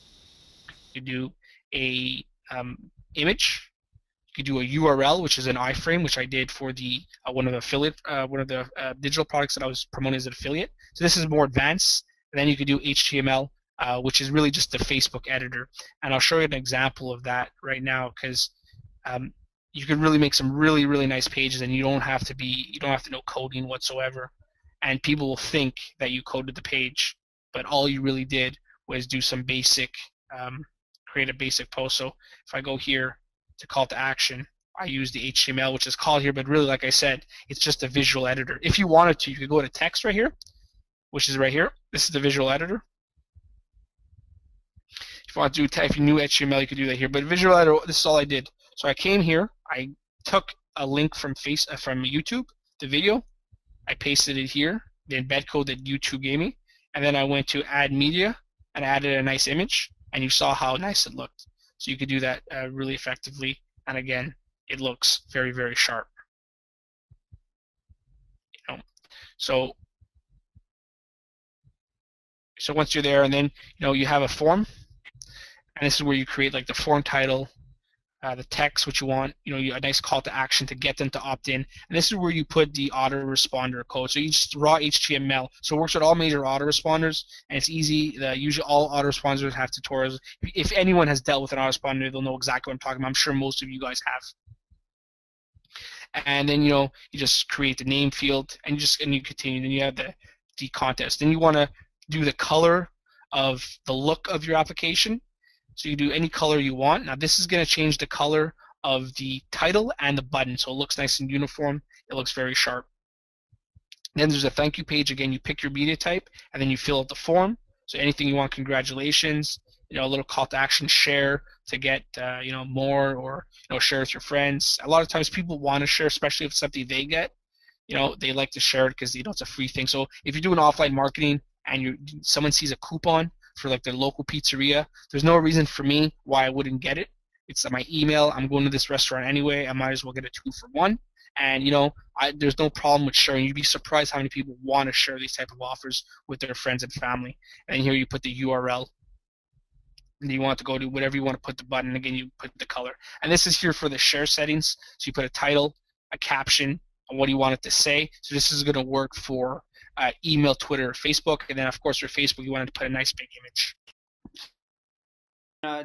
could do a image. You could do a URL, which is an iframe, which I did for the one of the digital products that I was promoting as an affiliate. So this is more advanced. And then you could do HTML, which is really just the Facebook editor. And I'll show you an example of that right now because um, you can really make some really nice pages, and you don't have to know coding whatsoever. And people will think that you coded the page, but all you really did was do some basic, create a basic post. So if I go here to call to action, I use the HTML, which is called here, but really, like I said, it's just a visual editor. If you wanted to, you could go to text right here, which is right here. This is the visual editor. If you want to do, if you knew HTML, you could do that here. But visual editor, this is all I did. So I came here, I took a link from from YouTube, the video, I pasted it here, the embed code that YouTube gave me, and then I went to add media and added a nice image, and you saw how nice it looked. So you could do that really effectively, and again, it looks very sharp. You know? So so once you're there, and then you have a form, and this is where you create like the form title, the text, what you want, a nice call to action to get them to opt in. And this is where you put the autoresponder code. So you just raw HTML. So it works with all major autoresponders, and it's easy. Usually all autoresponders have tutorials. If anyone has dealt with an autoresponder, they'll know exactly what I'm talking about. I'm sure most of you guys have. And then you just create the name field, and you continue. Then you have the contest. Then you want to do the color of the look of your application. So you do any color you want. Now this is going to change the color of the title and the button, so it looks nice and uniform. It looks very sharp. Then there's a thank you page. Again, you pick your media type, and then you fill out the form. So anything you want, congratulations. A little call to action, share to get more, or share with your friends. A lot of times people want to share, especially if it's something they get. They like to share it because it's a free thing. So if you're doing offline marketing and someone sees a coupon for like their local pizzeria, there's no reason for me why I wouldn't get it. It's my email. I'm going to this restaurant anyway. I might as well get a 2-for-1. And there's no problem with sharing. You'd be surprised how many people want to share these type of offers with their friends and family. And here you put the URL. And you want to go to whatever you want to put the button. Again, you put the color. And this is here for the share settings. So you put a title, a caption, and what do you want it to say. So this is going to work for email, Twitter, Facebook, and then of course for Facebook, you wanted to put a nice big image.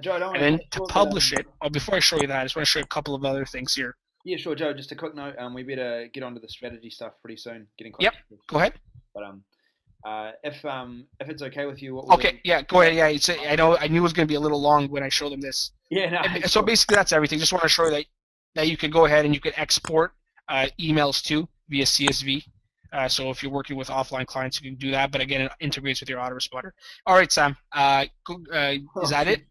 Joe, I don't And want to then cut to short, but publish it, before I show you that, I just want to show you a couple of other things here. yeah, sure, Joe. Just a quick note. We better get onto the strategy stuff pretty soon. Getting close Yep, to the go ahead. But if it's okay with you, what we'll Okay, yeah, go ahead. Yeah, I knew it was going to be a little long when I showed them this. yeah, no, And so sure. basically, that's everything. Just want to show you that you can go ahead and you can export emails too via CSV. So if you're working with offline clients, you can do that. But again, it integrates with your autoresponder. All right, Sam. Is that it?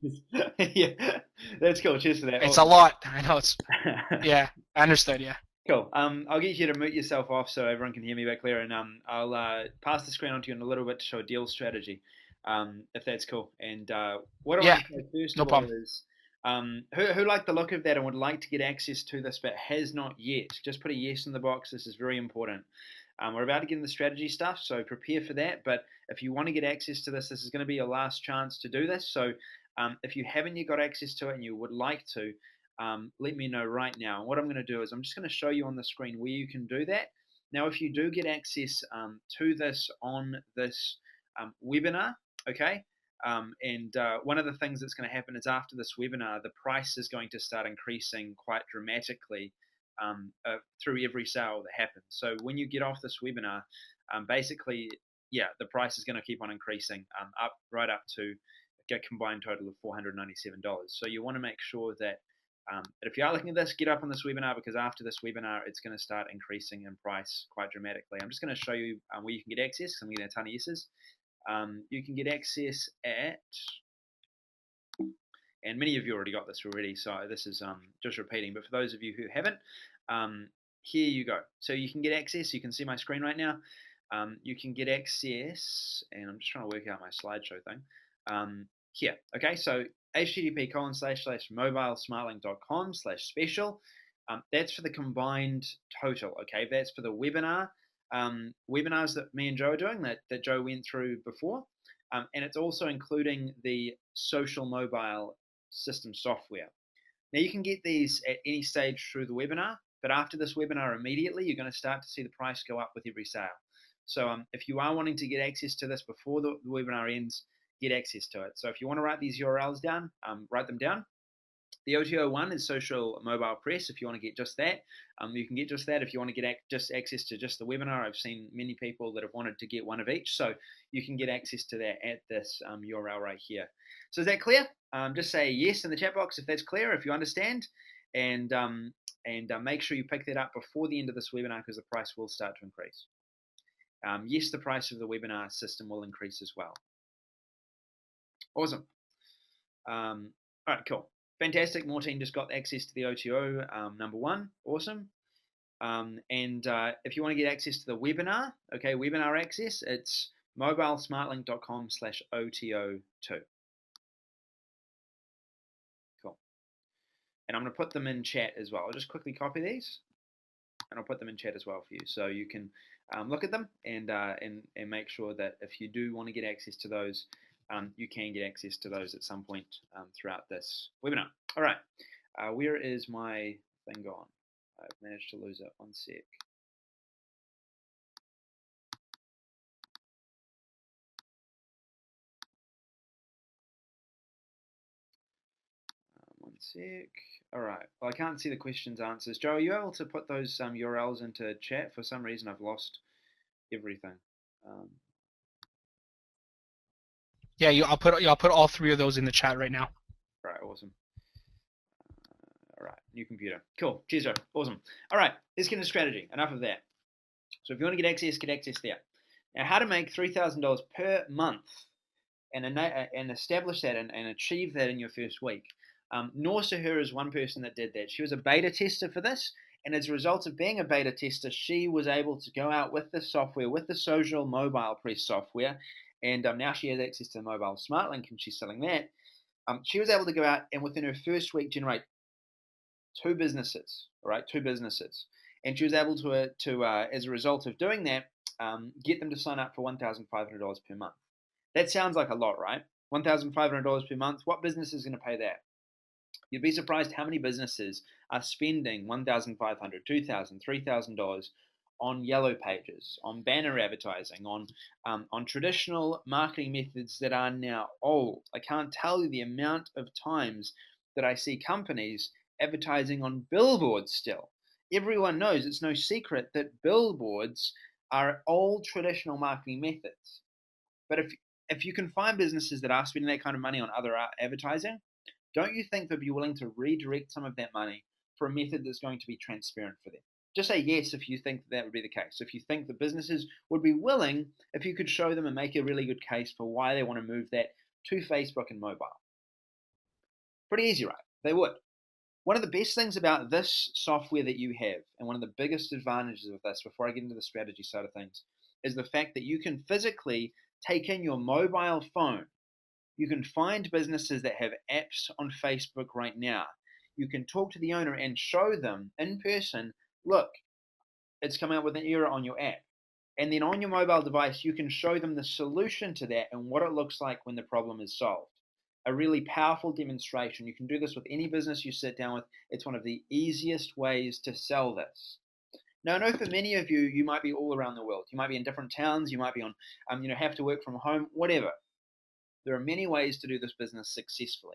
Yeah, that's cool. Cheers for that. It's a Awesome. lot. I know it's. Yeah, I understood. Yeah. Cool. I'll get you to mute yourself off so everyone can hear me back clear, and I'll pass the screen on to you in a little bit to show a deal strategy, if that's cool. And what I Yeah. want to say first No of all problem. is, who like the look of that and would like to get access to this but has not yet, just put a yes in the box. This is very important. We're about to get into the strategy stuff, so prepare for that. But if you want to get access to this, this is going to be your last chance to do this. So if you haven't yet got access to it and you would like to, let me know right now. What I'm going to do is I'm just going to show you on the screen where you can do that. Now, if you do get access to this on this webinar, okay, and one of the things that's going to happen is after this webinar, the price is going to start increasing quite dramatically through every sale that happens. So when you get off this webinar, basically yeah, the price is going to keep on increasing, up right up to a combined total of $497. So you want to make sure that if you are looking at this, get up on this webinar, because after this webinar, it's going to start increasing in price quite dramatically. I'm just going to show you where you can get access. I'm getting a ton of yeses. You can get access at, and many of you already got this already, so this is just repeating, but for those of you who haven't, here you go. So you can get access. You can see my screen right now. You can get access, and I'm just trying to work out my slideshow thing. Here, okay, so http://mobilesmartlink.com/special. That's for the combined total, okay? That's for the webinars that me and Joe are doing, that Joe went through before. And it's also including the social mobile system software. Now you can get these at any stage through the webinar, but after this webinar immediately, you're going to start to see the price go up with every sale. So if you are wanting to get access to this before the webinar ends, get access to it. So if you want to write these URLs down, write them down. The OTO one is social mobile press. If you want to get just that, you can get just that. If you want to get just access to just the webinar, I've seen many people that have wanted to get one of each. So you can get access to that at this URL right here. So is that clear? Just say yes in the chat box if that's clear, if you understand. And make sure you pick that up before the end of this webinar, because the price will start to increase. Yes, the price of the webinar system will increase as well. Awesome. All right, cool. Fantastic. Mortine just got access to the OTO number one. Awesome. If you want to get access to the webinar, okay, webinar access, it's mobilesmartlink.com/OTO2. Cool. And I'm going to put them in chat as well. I'll just quickly copy these, and I'll put them in chat as well for you, so you can look at them and make sure that if you do want to get access to those, you can get access to those at some point throughout this webinar. All right, where is my thing gone? I've managed to lose it. One sec. One sec. All right. Well, I can't see the questions answers. Joe, are you able to put those URLs into chat? For some reason, I've lost everything. Yeah, I'll put all three of those in the chat right now. Right. Awesome. All right. New computer. Cool. Cheers, Joe. Awesome. All right. Let's get into strategy. Enough of that. So if you want to get access there. Now, how to make $3,000 per month and establish that and achieve that in your first week. Noor Sahur is one person that did that. She was a beta tester for this, and as a result of being a beta tester, she was able to go out with the software, with the social mobile press software, and now she has access to the mobile Smartlink, and she's selling that. She was able to go out and within her first week generate two businesses, all right, two businesses, and she was able to as a result of doing that, get them to sign up for $1,500 per month. That sounds like a lot, right? $1,500 per month. What business is going to pay that? You'd be surprised how many businesses are spending $1,500, $2,000, $3,000 on yellow pages, on banner advertising, on traditional marketing methods that are now old. I can't tell you the amount of times that I see companies advertising on billboards still. Everyone knows it's no secret that billboards are old traditional marketing methods. But if you can find businesses that are spending that kind of money on other advertising, don't you think they'd be willing to redirect some of that money for a method that's going to be transparent for them? Just say yes if you think that would be the case. If you think the businesses would be willing, if you could show them and make a really good case for why they want to move that to Facebook and mobile. Pretty easy, right? They would. One of the best things about this software that you have, and one of the biggest advantages of this, before I get into the strategy side of things, is the fact that you can physically take in your mobile phone. You can find businesses that have apps on Facebook right now. You can talk to the owner and show them in person, look, it's coming up with an error on your app. And then on your mobile device, you can show them the solution to that and what it looks like when the problem is solved. A really powerful demonstration. You can do this with any business you sit down with. It's one of the easiest ways to sell this. Now, I know for many of you, you might be all around the world. You might be in different towns. You might be on, have to work from home, whatever. There are many ways to do this business successfully.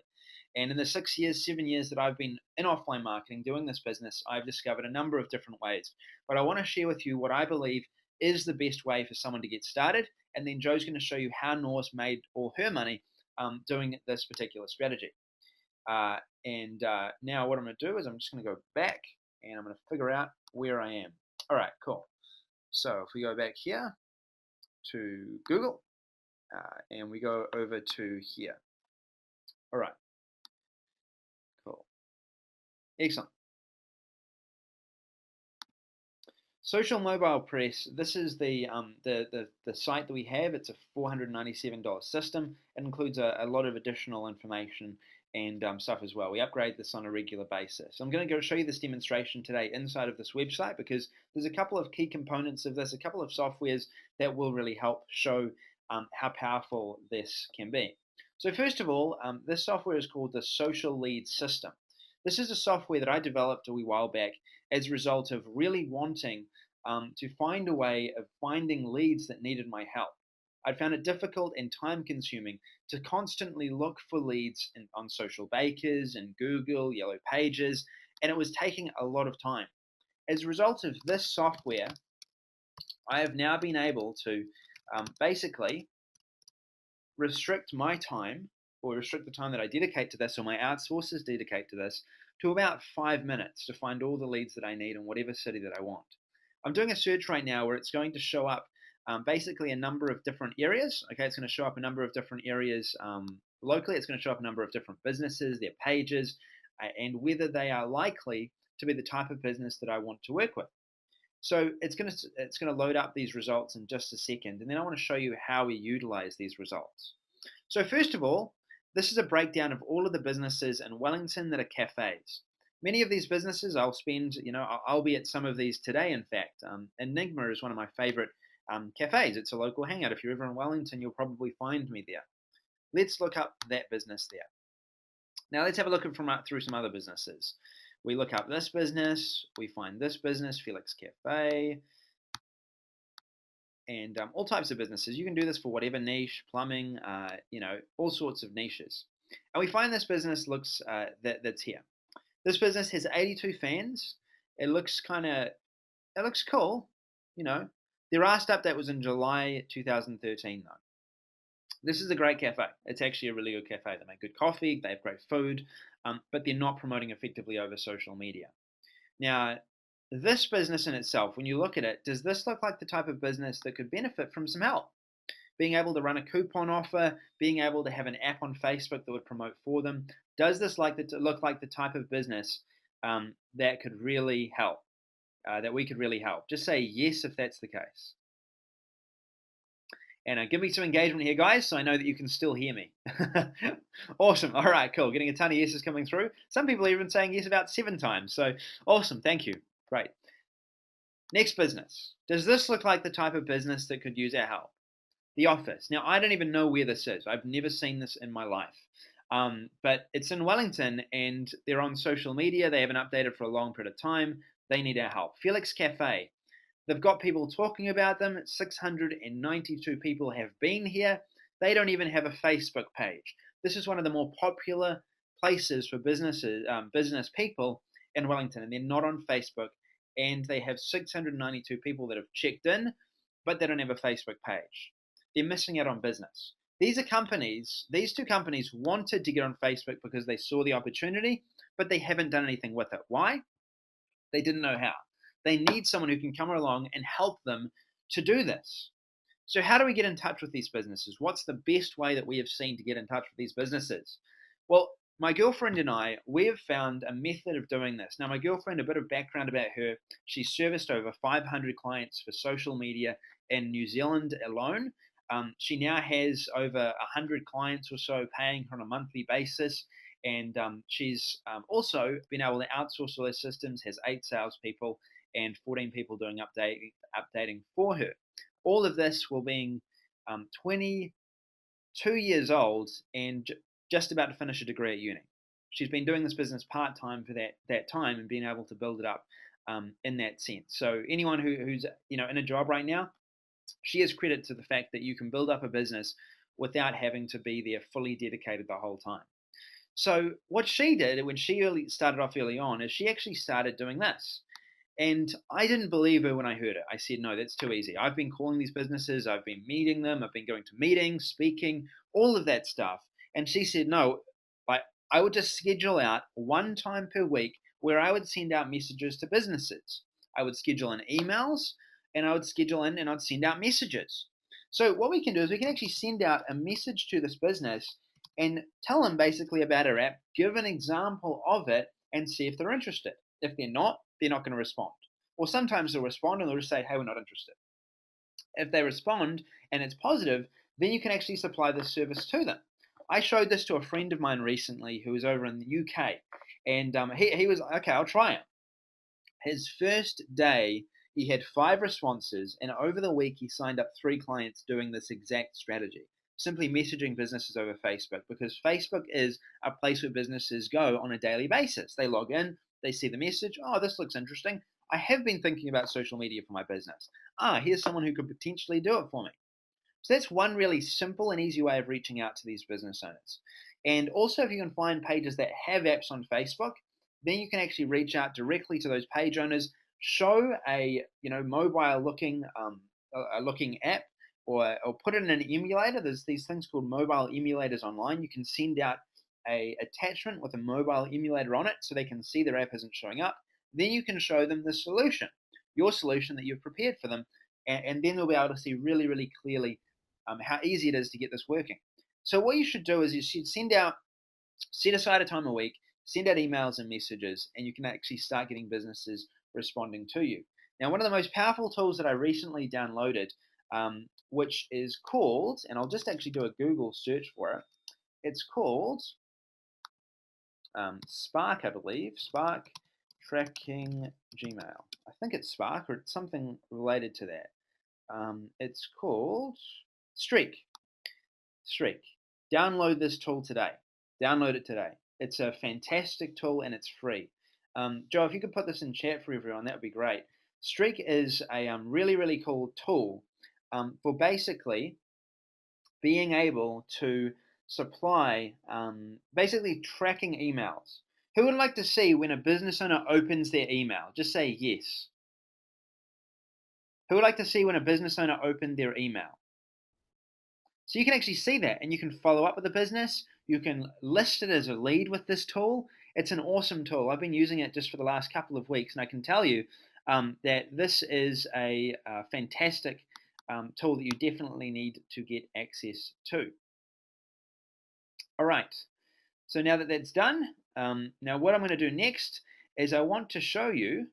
And in the 6 years, 7 years that I've been in offline marketing doing this business, I've discovered a number of different ways. But I want to share with you what I believe is the best way for someone to get started. And then Joe's going to show you how Norse made all her money doing this particular strategy. And now what I'm going to do is I'm just going to go back and I'm going to figure out where I am. All right, cool. So if we go back here to Google and we go over to here. All right, cool. Excellent. Social Mobile Press. This is the site that we have. It's a $497 system. It includes a lot of additional information and stuff as well. We upgrade this on a regular basis. I'm going to go show you this demonstration today inside of this website because there's a couple of key components of this, a couple of softwares that will really help show how powerful this can be. So first of all, this software is called the Social Lead System. This is a software that I developed a wee while back as a result of really wanting to find a way of finding leads that needed my help. I found it difficult and time consuming to constantly look for leads on Social Bakers and Google, Yellow Pages, and it was taking a lot of time. As a result of this software, I have now been able to basically restrict my time or restrict the time that I dedicate to this or my outsourcers dedicate to this to about 5 minutes to find all the leads that I need in whatever city that I want. I'm doing a search right now where it's going to show up basically a number of different areas. Okay, it's going to show up a number of different areas locally. It's going to show up a number of different businesses, their pages, and whether they are likely to be the type of business that I want to work with. So it's going to load up these results in just a second, and then I want to show you how we utilize these results. So first of all, this is a breakdown of all of the businesses in Wellington that are cafes. Many of these businesses I'll spend, I'll be at some of these today, in fact. Enigma is one of my favorite cafes. It's a local hangout. If you're ever in Wellington, you'll probably find me there. Let's look up that business there. Now let's have a look through some other businesses. We look up this business, we find this business, Felix Cafe, and all types of businesses. You can do this for whatever niche, plumbing, all sorts of niches. And we find this business that's here. This business has 82 fans. It looks cool, Their last update was in July 2013, though. This is a great cafe. It's actually a really good cafe. They make good coffee, they have great food, but they're not promoting effectively over social media. Now, this business in itself, when you look at it, does this look like the type of business that could benefit from some help? Being able to run a coupon offer, being able to have an app on Facebook that would promote for them. Does this look like the type of business that could really help, that we could really help? Just say yes if that's the case. And give me some engagement here, guys, so I know that you can still hear me. Awesome. All right, cool. Getting a ton of yeses coming through. Some people are even saying yes about 7 times. So awesome. Thank you. Great. Next business. Does this look like the type of business that could use our help? The Office. Now, I don't even know where this is. I've never seen this in my life. But it's in Wellington, and they're on social media. They haven't updated for a long period of time. They need our help. Felix Cafe. They've got people talking about them. 692 people have been here. They don't even have a Facebook page. This is one of the more popular places for business people in Wellington, and they're not on Facebook. And they have 692 people that have checked in, but they don't have a Facebook page. They're missing out on business. These two companies wanted to get on Facebook because they saw the opportunity, but they haven't done anything with it. Why? They didn't know how. They need someone who can come along and help them to do this. So how do we get in touch with these businesses? What's the best way that we have seen to get in touch with these businesses? Well, my girlfriend and I, we have found a method of doing this. Now, my girlfriend, a bit of background about her, she serviced over 500 clients for social media in New Zealand alone. She now has over 100 clients or so paying her on a monthly basis. And she's also been able to outsource all her systems, has 8 salespeople and 14 people doing updating for her. All of this while being 22 years old and just about to finish a degree at uni. She's been doing this business part-time for that time and being able to build it up in that sense. So anyone who's in a job right now, she has credit to the fact that you can build up a business without having to be there fully dedicated the whole time. So what she did when she started off early on is she actually started doing this. And I didn't believe her when I heard it. I said, no, that's too easy. I've been calling these businesses, I've been meeting them, I've been going to meetings, speaking, all of that stuff. And she said, no, like I would just schedule out one time per week where I would send out messages to businesses. I would schedule in emails and I would schedule in and I'd send out messages. So what we can do is we can actually send out a message to this business and tell them basically about our app, give an example of it, and see if they're interested. If they're not going to respond. Or sometimes they'll respond and they'll just say, hey, we're not interested. If they respond and it's positive, then you can actually supply this service to them. I showed this to a friend of mine recently who was over in the UK, and he was like, okay, I'll try it. His first day, he had 5 responses, and over the week, he signed up 3 clients doing this exact strategy. Simply messaging businesses over Facebook, because Facebook is a place where businesses go on a daily basis. They log in, they see the message, oh, this looks interesting. I have been thinking about social media for my business. Here's someone who could potentially do it for me. So that's one really simple and easy way of reaching out to these business owners. And also, if you can find pages that have apps on Facebook, then you can actually reach out directly to those page owners, show a mobile looking app, or put it in an emulator. There's these things called mobile emulators online. You can send out a attachment with a mobile emulator on it, so they can see their app isn't showing up. Then you can show them the solution, your solution that you've prepared for them, and then they'll be able to see really, really clearly how easy it is to get this working. So what you should do is you should set aside a time a week, send out emails and messages, and you can actually start getting businesses responding to you. Now, one of the most powerful tools that I recently downloaded, which is called, and I'll just actually do a Google search for it. It's called Spark, I believe. Spark Tracking Gmail. I think it's Spark or it's something related to that. It's called Streak. Streak. Download this tool today. Download it today. It's a fantastic tool and it's free. Joe, if you could put this in chat for everyone, that would be great. Streak is a really, really cool tool for basically being able to supply basically tracking emails. Who would like to see when a business owner opens their email? Just say yes. Who would like to see when a business owner opened their email? So you can actually see that and you can follow up with the business. You can list it as a lead with this tool. It's an awesome tool. I've been using it just for the last couple of weeks, and I can tell you that this is a fantastic tool that you definitely need to get access to. All right. So now that that's done, now what I'm going to do next is I want to show you,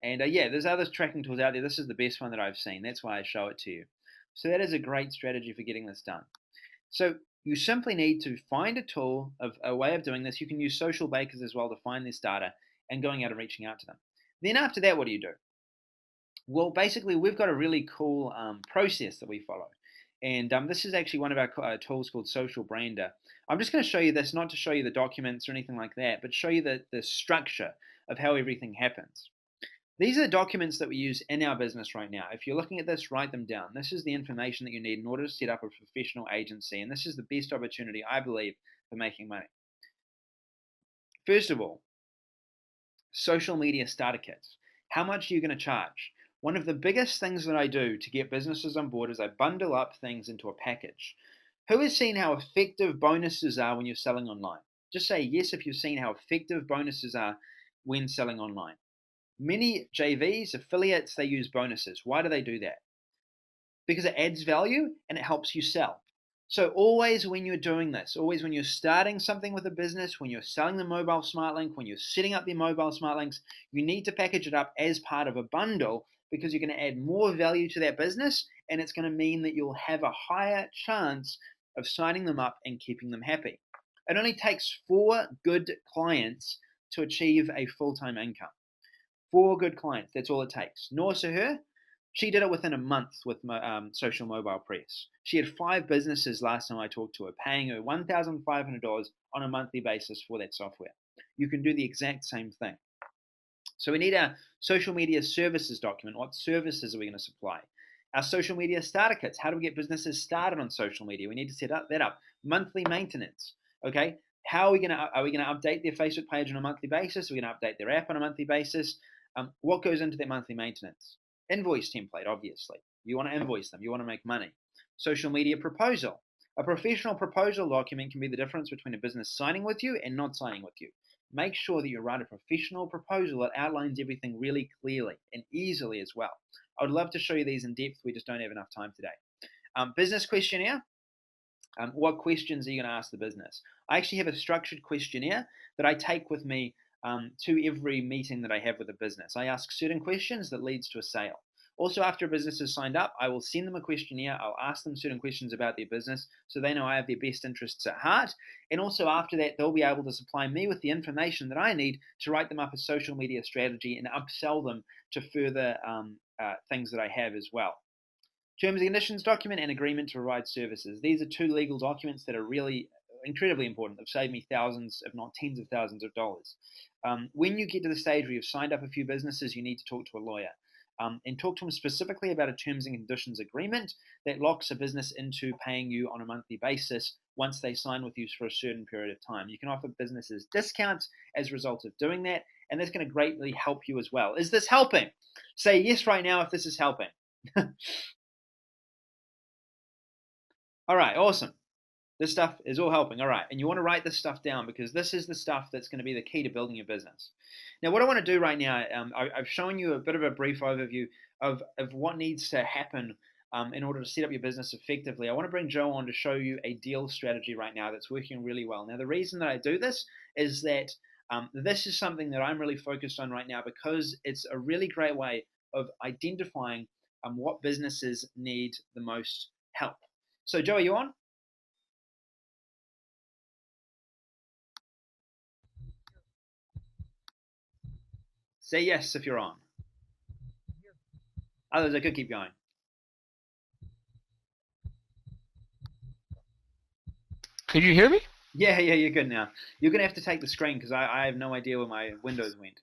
and yeah, there's other tracking tools out there. This is the best one that I've seen. That's why I show it to you. So that is a great strategy for getting this done. So you simply need to find a tool, of a way of doing this. You can use social bakers as well to find this data and going out and reaching out to them. Then after that, what do you do? Well, basically, we've got a really cool process that we follow. And this is actually one of our tools called Social Brander. I'm just going to show you this, not to show you the documents or anything like that, but show you the structure of how everything happens. These are the documents that we use in our business right now. If you're looking at this, write them down. This is the information that you need in order to set up a professional agency, and this is the best opportunity, I believe, for making money. First of all, social media starter kits. How much are you going to charge? One of the biggest things that I do to get businesses on board is I bundle up things into a package. Who has seen how effective bonuses are when you're selling online? Just say yes if you've seen how effective bonuses are when selling online. Many JVs, affiliates, they use bonuses. Why do they do that? Because it adds value and it helps you sell. So always when you're doing this, always when you're starting something with a business, when you're selling the mobile Smartlink, when you're setting up the mobile Smartlinks, you need to package it up as part of a bundle, because you're going to add more value to that business, and it's going to mean that you'll have a higher chance of signing them up and keeping them happy. It only takes 4 good clients to achieve a full-time income. 4 good clients, that's all it takes. Noor Sahur, she did it within a month with Social Mobile Press. She had 5 businesses last time I talked to her, paying her $1,500 on a monthly basis for that software. You can do the exact same thing. So we need our social media services document. What services are we going to supply? Our social media starter kits. How do we get businesses started on social media? We need to set that up. Monthly maintenance. Okay. Are we going to update their Facebook page on a monthly basis? Are we going to update their app on a monthly basis? What goes into their monthly maintenance? Invoice template, obviously. You want to invoice them. You want to make money. Social media proposal. A professional proposal document can be the difference between a business signing with you and not signing with you. Make sure that you write a professional proposal that outlines everything really clearly and easily as well. I would love to show you these in depth. We just don't have enough time today. Business questionnaire. What questions are you going to ask the business? I actually have a structured questionnaire that I take with me to every meeting that I have with a business. I ask certain questions that leads to a sale. Also, after a business is signed up, I will send them a questionnaire. I'll ask them certain questions about their business so they know I have their best interests at heart. And also, after that, they'll be able to supply me with the information that I need to write them up a social media strategy and upsell them to further things that I have as well. Terms and conditions document and agreement to provide services. These are two legal documents that are really incredibly important. They've saved me thousands, if not tens of thousands of dollars. When you get to the stage where you've signed up a few businesses, you need to talk to a lawyer. And talk to them specifically about a terms and conditions agreement that locks a business into paying you on a monthly basis once they sign with you for a certain period of time. You can offer businesses discounts as a result of doing that, and that's going to greatly help you as well. Is this helping? Say yes right now if this is helping. All right, awesome. This stuff is all helping. All right, and you want to write this stuff down because this is the stuff that's going to be the key to building your business. Now, what I want to do right now, I've shown you a bit of a brief overview of what needs to happen in order to set up your business effectively. I want to bring Joe on to show you a deal strategy right now that's working really well. Now, the reason that I do this is that this is something that I'm really focused on right now because it's a really great way of identifying what businesses need the most help. So, Joe, are you on? Say yes if you're on. Others, I could keep going. Could you hear me? Yeah, yeah, you're good now. You're gonna have to take the screen because I have no idea where my windows went.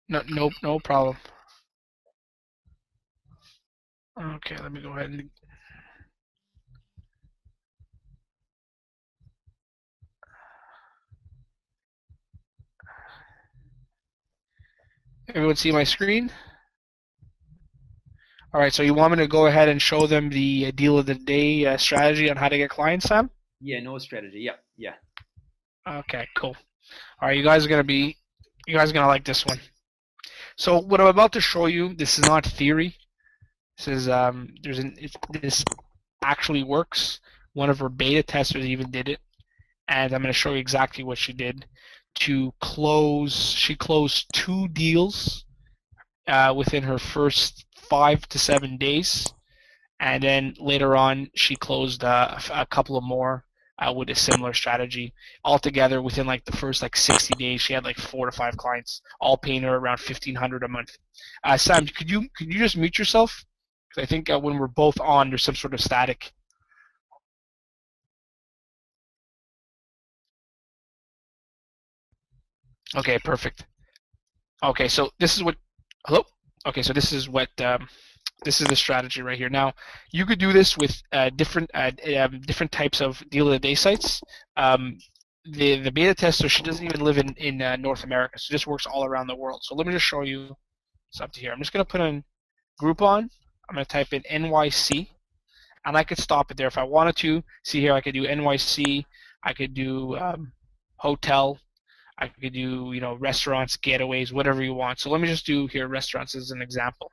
No, nope, no problem. Okay, let me go ahead and. Everyone see my screen? All right, so you want me to go ahead and show them the deal of the day strategy on how to get clients, Sam? Yeah, no strategy. Yep, yeah. Okay, cool. All right, you guys are gonna like this one. So what I'm about to show you, this is not theory. This is this actually works. One of our beta testers even did it, and I'm going to show you exactly what she did to close. She closed 2 deals within her first 5 to 7 days, and then later on she closed a couple of more with a similar strategy. Altogether, within like the first like 60 days, she had like 4 to 5 clients, all paying her around $1,500 a month. Sam, could you just mute yourself? Because I think when we're both on, there's some sort of static. Okay, perfect. Okay, so this is what. Hello. Okay, so this is what. This is the strategy right here. Now, you could do this with different types of deal of the day sites. The beta tester, she doesn't even live in North America, so this works all around the world. So let me just show you something here. I'm just gonna put in Groupon. I'm gonna type in NYC, and I could stop it there if I wanted to. See here, I could do NYC. I could do hotel. I could do restaurants, getaways, whatever you want. So let me just do here restaurants as an example.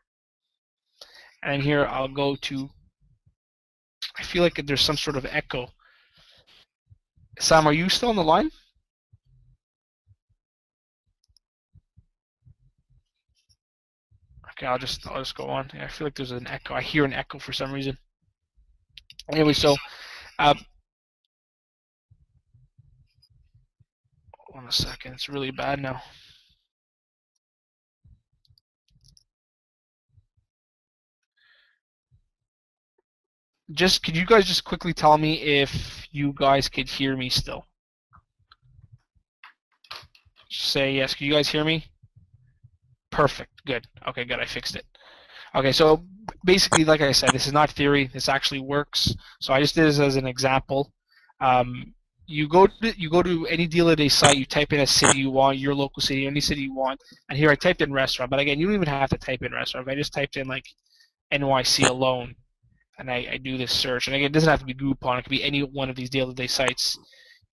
And here I'll go to. I feel like there's some sort of echo. Sam, are you still on the line? Okay, I'll just go on. Yeah, I feel like there's an echo. I hear an echo for some reason. Anyway, so one second. It's really bad now. Could you guys just quickly tell me if you guys could hear me still? Just say yes. Can you guys hear me? Perfect. Good. Okay, good. I fixed it. Okay, so basically, like I said, this is not theory. This actually works. So I just did this as an example. you go to any deal of day site, you type in a city you want, your local city, any city you want, and here I typed in restaurant, but again, you don't even have to type in restaurant. If I just typed in like NYC alone, and I do this search, and again, it doesn't have to be Groupon, it could be any one of these deal of day sites.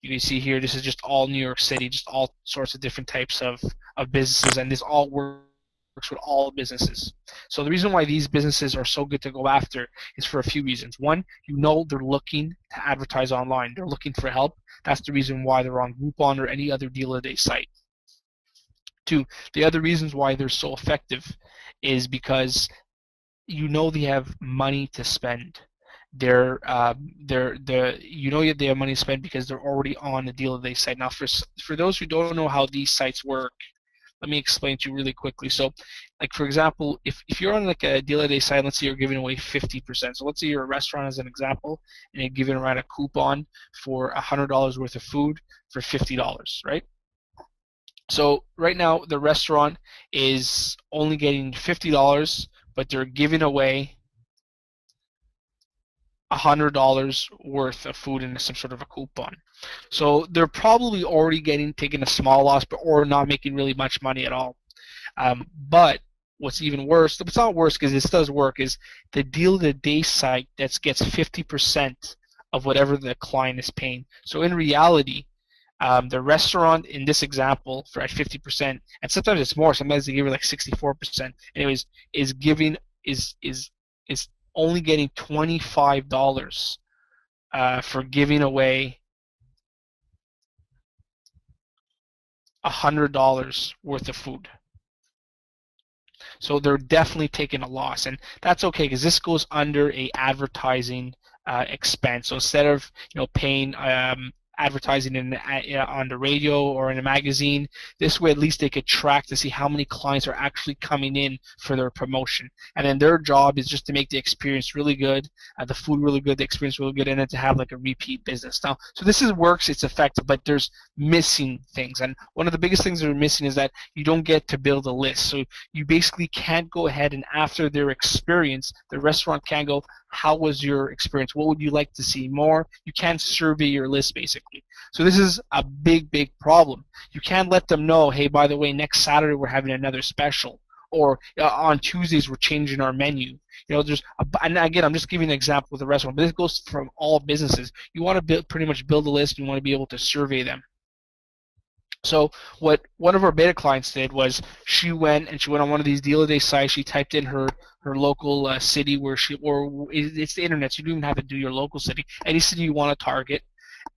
You can see here, this is just all New York City, just all sorts of different types of businesses, and this all works with all businesses. So the reason why these businesses are so good to go after is for a few reasons. One, you know they're looking to advertise online. They're looking for help. That's the reason why they're on Groupon or any other deal of the day site. Two, the other reasons why they're so effective is because you know they have money to spend. They have money to spend because they're already on the deal of the day site. Now, for those who don't know how these sites work, let me explain to you really quickly. So, like for example, if you're on like a deal of the day site, let's say you're giving away 50%. So let's say you're a restaurant as an example, and you're giving around a coupon for $100 worth of food for $50, right? So right now the restaurant is only getting $50, but they're giving away $100 worth of food in some sort of a coupon. So they're probably already taking a small loss, or not making really much money at all. But what's even worse, it's not worse because this does work, is the deal of the day site that gets 50% of whatever the client is paying. So in reality, the restaurant in this example for at 50%, and sometimes it's more, sometimes they give it like 64%. Anyways, is giving is only getting $25 for giving away $100 worth of food. So they're definitely taking a loss, and that's okay because this goes under a advertising expense. So instead of paying advertising on the radio or in a magazine, this way at least they could track to see how many clients are actually coming in for their promotion. And then their job is just to make the experience really good, the food really good, the experience really good, and then to have like a repeat business. Now, so this works, it's effective, but there's missing things. And one of the biggest things that are missing is that you don't get to build a list. So you basically can't go ahead and after their experience, the restaurant can go, how was your experience? What would you like to see more? You can't survey your list basically. So this is a big problem. You can't let them know, hey, by the way, next Saturday we're having another special, or on Tuesdays we're changing our menu. And again, I'm just giving an example with the restaurant, but this goes from all businesses. You want to pretty much build a list. You want to be able to survey them. So what one of our beta clients did was she went on one of these deal of day sites. She typed in her local city or it's the internet. So you don't even have to do your local city. Any city you want to target,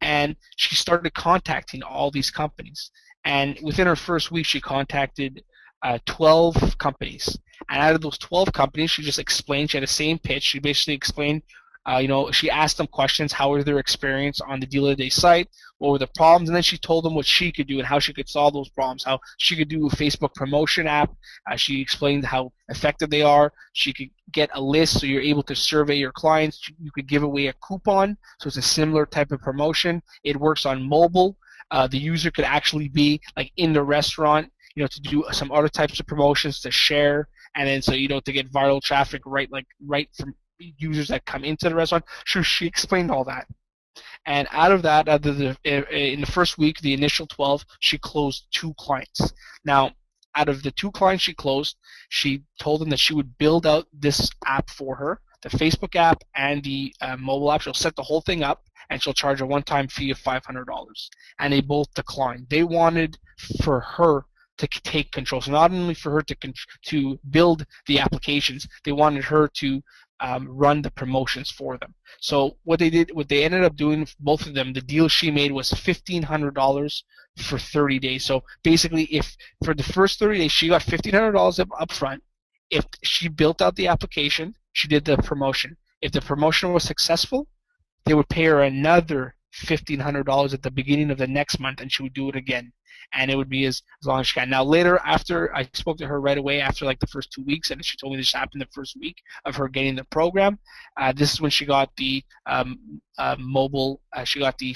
and she started contacting all these companies. And within her first week, she contacted 12 companies. And out of those 12 companies, she just explained. She had the same pitch. She basically explained. She asked them questions. How was their experience on the deal of the day site? What were the problems? And then she told them what she could do and how she could solve those problems. How she could do a Facebook promotion app. She explained how effective they are. She could get a list so you're able to survey your clients. You could give away a coupon, so it's a similar type of promotion. It works on mobile. The user could actually be like in the restaurant, to do some other types of promotions to share, and then so to get viral traffic right from users that come into the restaurant. Sure, she explained all that. And out of that, in the first week, the initial 12, she closed 2 clients. Now, out of the 2 clients she closed, she told them that she would build out this app for her, the Facebook app and the mobile app. She'll set the whole thing up, and she'll charge a one-time fee of $500. And they both declined. They wanted for her to take control. So not only for her to build the applications, they wanted her to run the promotions for them. So what they ended up doing, both of them, the deal she made was $1,500 for 30 days. So basically, if for the first 30 days she got $1,500 up front, if she built out the application, she did the promotion. If the promotion was successful, they would pay her another $1,500 at the beginning of the next month, and she would do it again. And it would be as long as she can. Now later, after I spoke to her right away after like the first 2 weeks, and she told me this happened the first week of her getting the program. This is when she got the mobile. She got the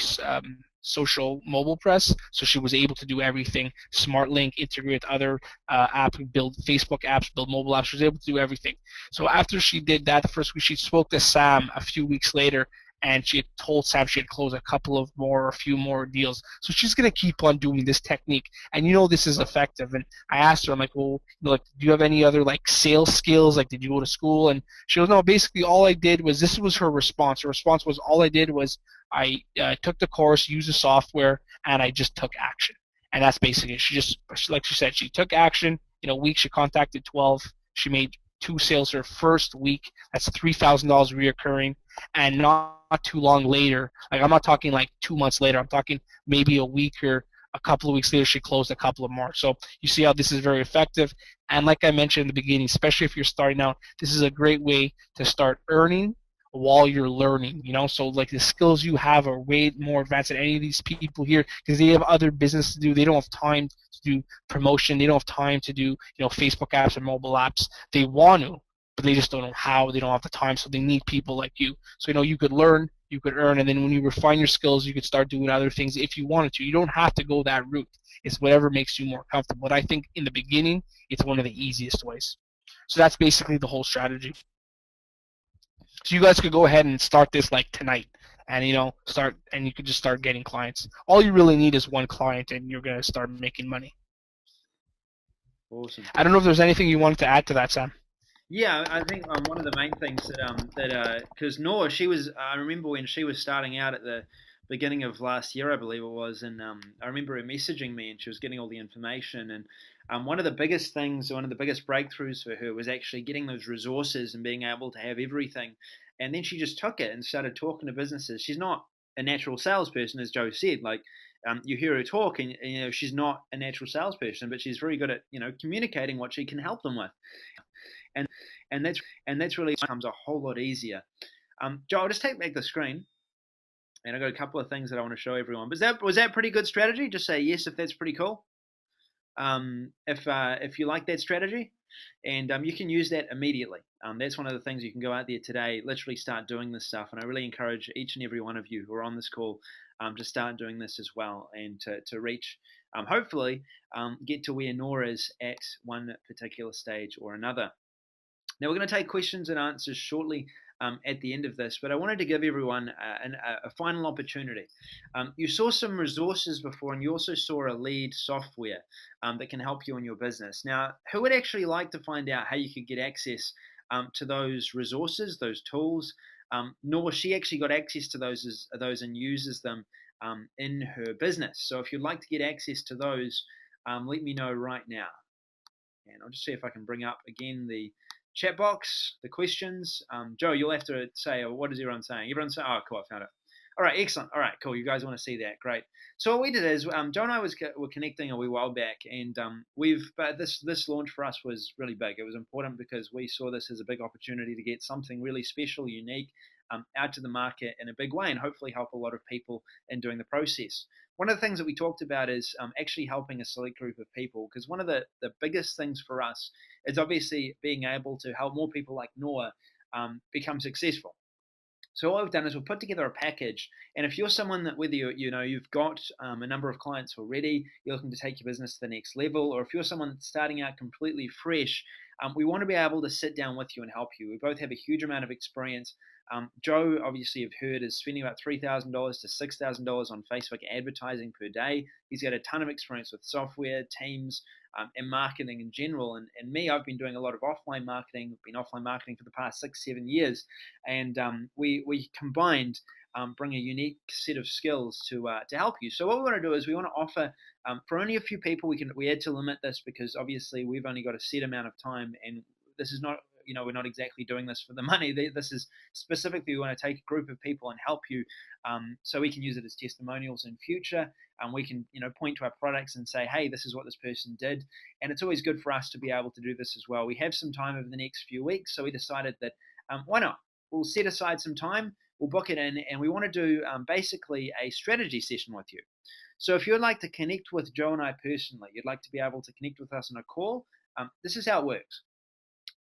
social mobile press, so she was able to do everything. Smartlink, integrate with other apps, build Facebook apps, build mobile apps. She was able to do everything. So after she did that the first week, she spoke to Sam a few weeks later, and she had told Sam she had closed a few more deals. So she's gonna keep on doing this technique, and this is effective. And I asked her, I'm like, well, like, do you have any other like sales skills? Like, did you go to school? And she goes, no. Basically, all I did was this was her response. Her response was all I did was I took the course, used the software, and I just took action. And that's basically it. She just, like she said, she took action. In a week, she contacted 12. She made two sales her first week. That's $3,000 reoccurring, and not too long later. Like, I'm not talking like 2 months later. I'm talking maybe a week or a couple of weeks later. She closed a couple of more. So you see how this is very effective. And like I mentioned in the beginning, especially if you're starting out, this is a great way to start earning while you're learning. So like the skills you have are way more advanced than any of these people here because they have other business to do. They don't have time to do promotion. They don't have time to do Facebook apps and mobile apps. They want to, but they just don't know how. They don't have the time, so they need people like you. So you could learn, you could earn, and then when you refine your skills, you could start doing other things if you wanted to. You don't have to go that route. It's whatever makes you more comfortable. But I think in the beginning, it's one of the easiest ways. So that's basically the whole strategy. So you guys could go ahead and start this like tonight, and start, and you could just start getting clients. All you really need is one client, and you're gonna start making money. Awesome. I don't know if there's anything you wanted to add to that, Sam. Yeah, I think one of the main things that because Noah, I remember when she was starting out at the beginning of last year, I believe it was, and I remember her messaging me, and she was getting all the information, and one of the biggest things, one of the biggest breakthroughs for her was actually getting those resources and being able to have everything, and then she just took it and started talking to businesses. She's not a natural salesperson, as Joe said, like. You hear her talk, and she's not a natural salesperson, but she's very good at communicating what she can help them with, and and that's really becomes a whole lot easier. Joe, I'll just take back the screen, and I've got a couple of things that I want to show everyone. But was that pretty good strategy? Just say yes if that's pretty cool. If you like that strategy, and you can use that immediately. That's one of the things you can go out there today, literally start doing this stuff, and I really encourage each and every one of you who are on this call to start doing this as well, and to reach, hopefully, get to where Nora is at one particular stage or another. Now, we're going to take questions and answers shortly at the end of this, but I wanted to give everyone a final opportunity. You saw some resources before, and you also saw a lead software that can help you in your business. Now, who would actually like to find out how you could get access to those resources, those tools? Nor she actually got access to those and uses them in her business. So if you'd like to get access to those, let me know right now. And I'll just see if I can bring up again the chat box, the questions. Joe, you'll have to say, what is everyone saying? Everyone's saying, oh, cool, I found it. All right, excellent. All right, cool. You guys want to see that? Great. So what we did is, Joe and I were connecting a wee while back, and but this launch for us was really big. It was important because we saw this as a big opportunity to get something really special, unique, out to the market in a big way, and hopefully help a lot of people in doing the process. One of the things that we talked about is actually helping a select group of people, because one of the biggest things for us is obviously being able to help more people like Noah become successful. So what we've done is we've put together a package, and if you're someone that whether you've got a number of clients already, you're looking to take your business to the next level, or if you're someone starting out completely fresh, we want to be able to sit down with you and help you. We both have a huge amount of experience. Joe, obviously, you've heard, is spending about $3,000 to $6,000 on Facebook advertising per day. He's got a ton of experience with software, teams, and marketing in general. And me, I've been doing a lot of offline marketing. I've been offline marketing for the past 6, 7 years, and we combined bring a unique set of skills to help you. So what we want to do is we want to offer for only a few people. We had to limit this because obviously we've only got a set amount of time, and this is not we're not exactly doing this for the money. This is specifically we want to take a group of people and help you, so we can use it as testimonials in future. We can point to our products and say, hey, this is what this person did, and it's always good for us to be able to do this as well. We have some time over the next few weeks, so we decided that why not? We'll set aside some time, we'll book it in, and we want to do basically a strategy session with you. So if you'd like to connect with Joe and I personally, you'd like to be able to connect with us on a call, this is how it works.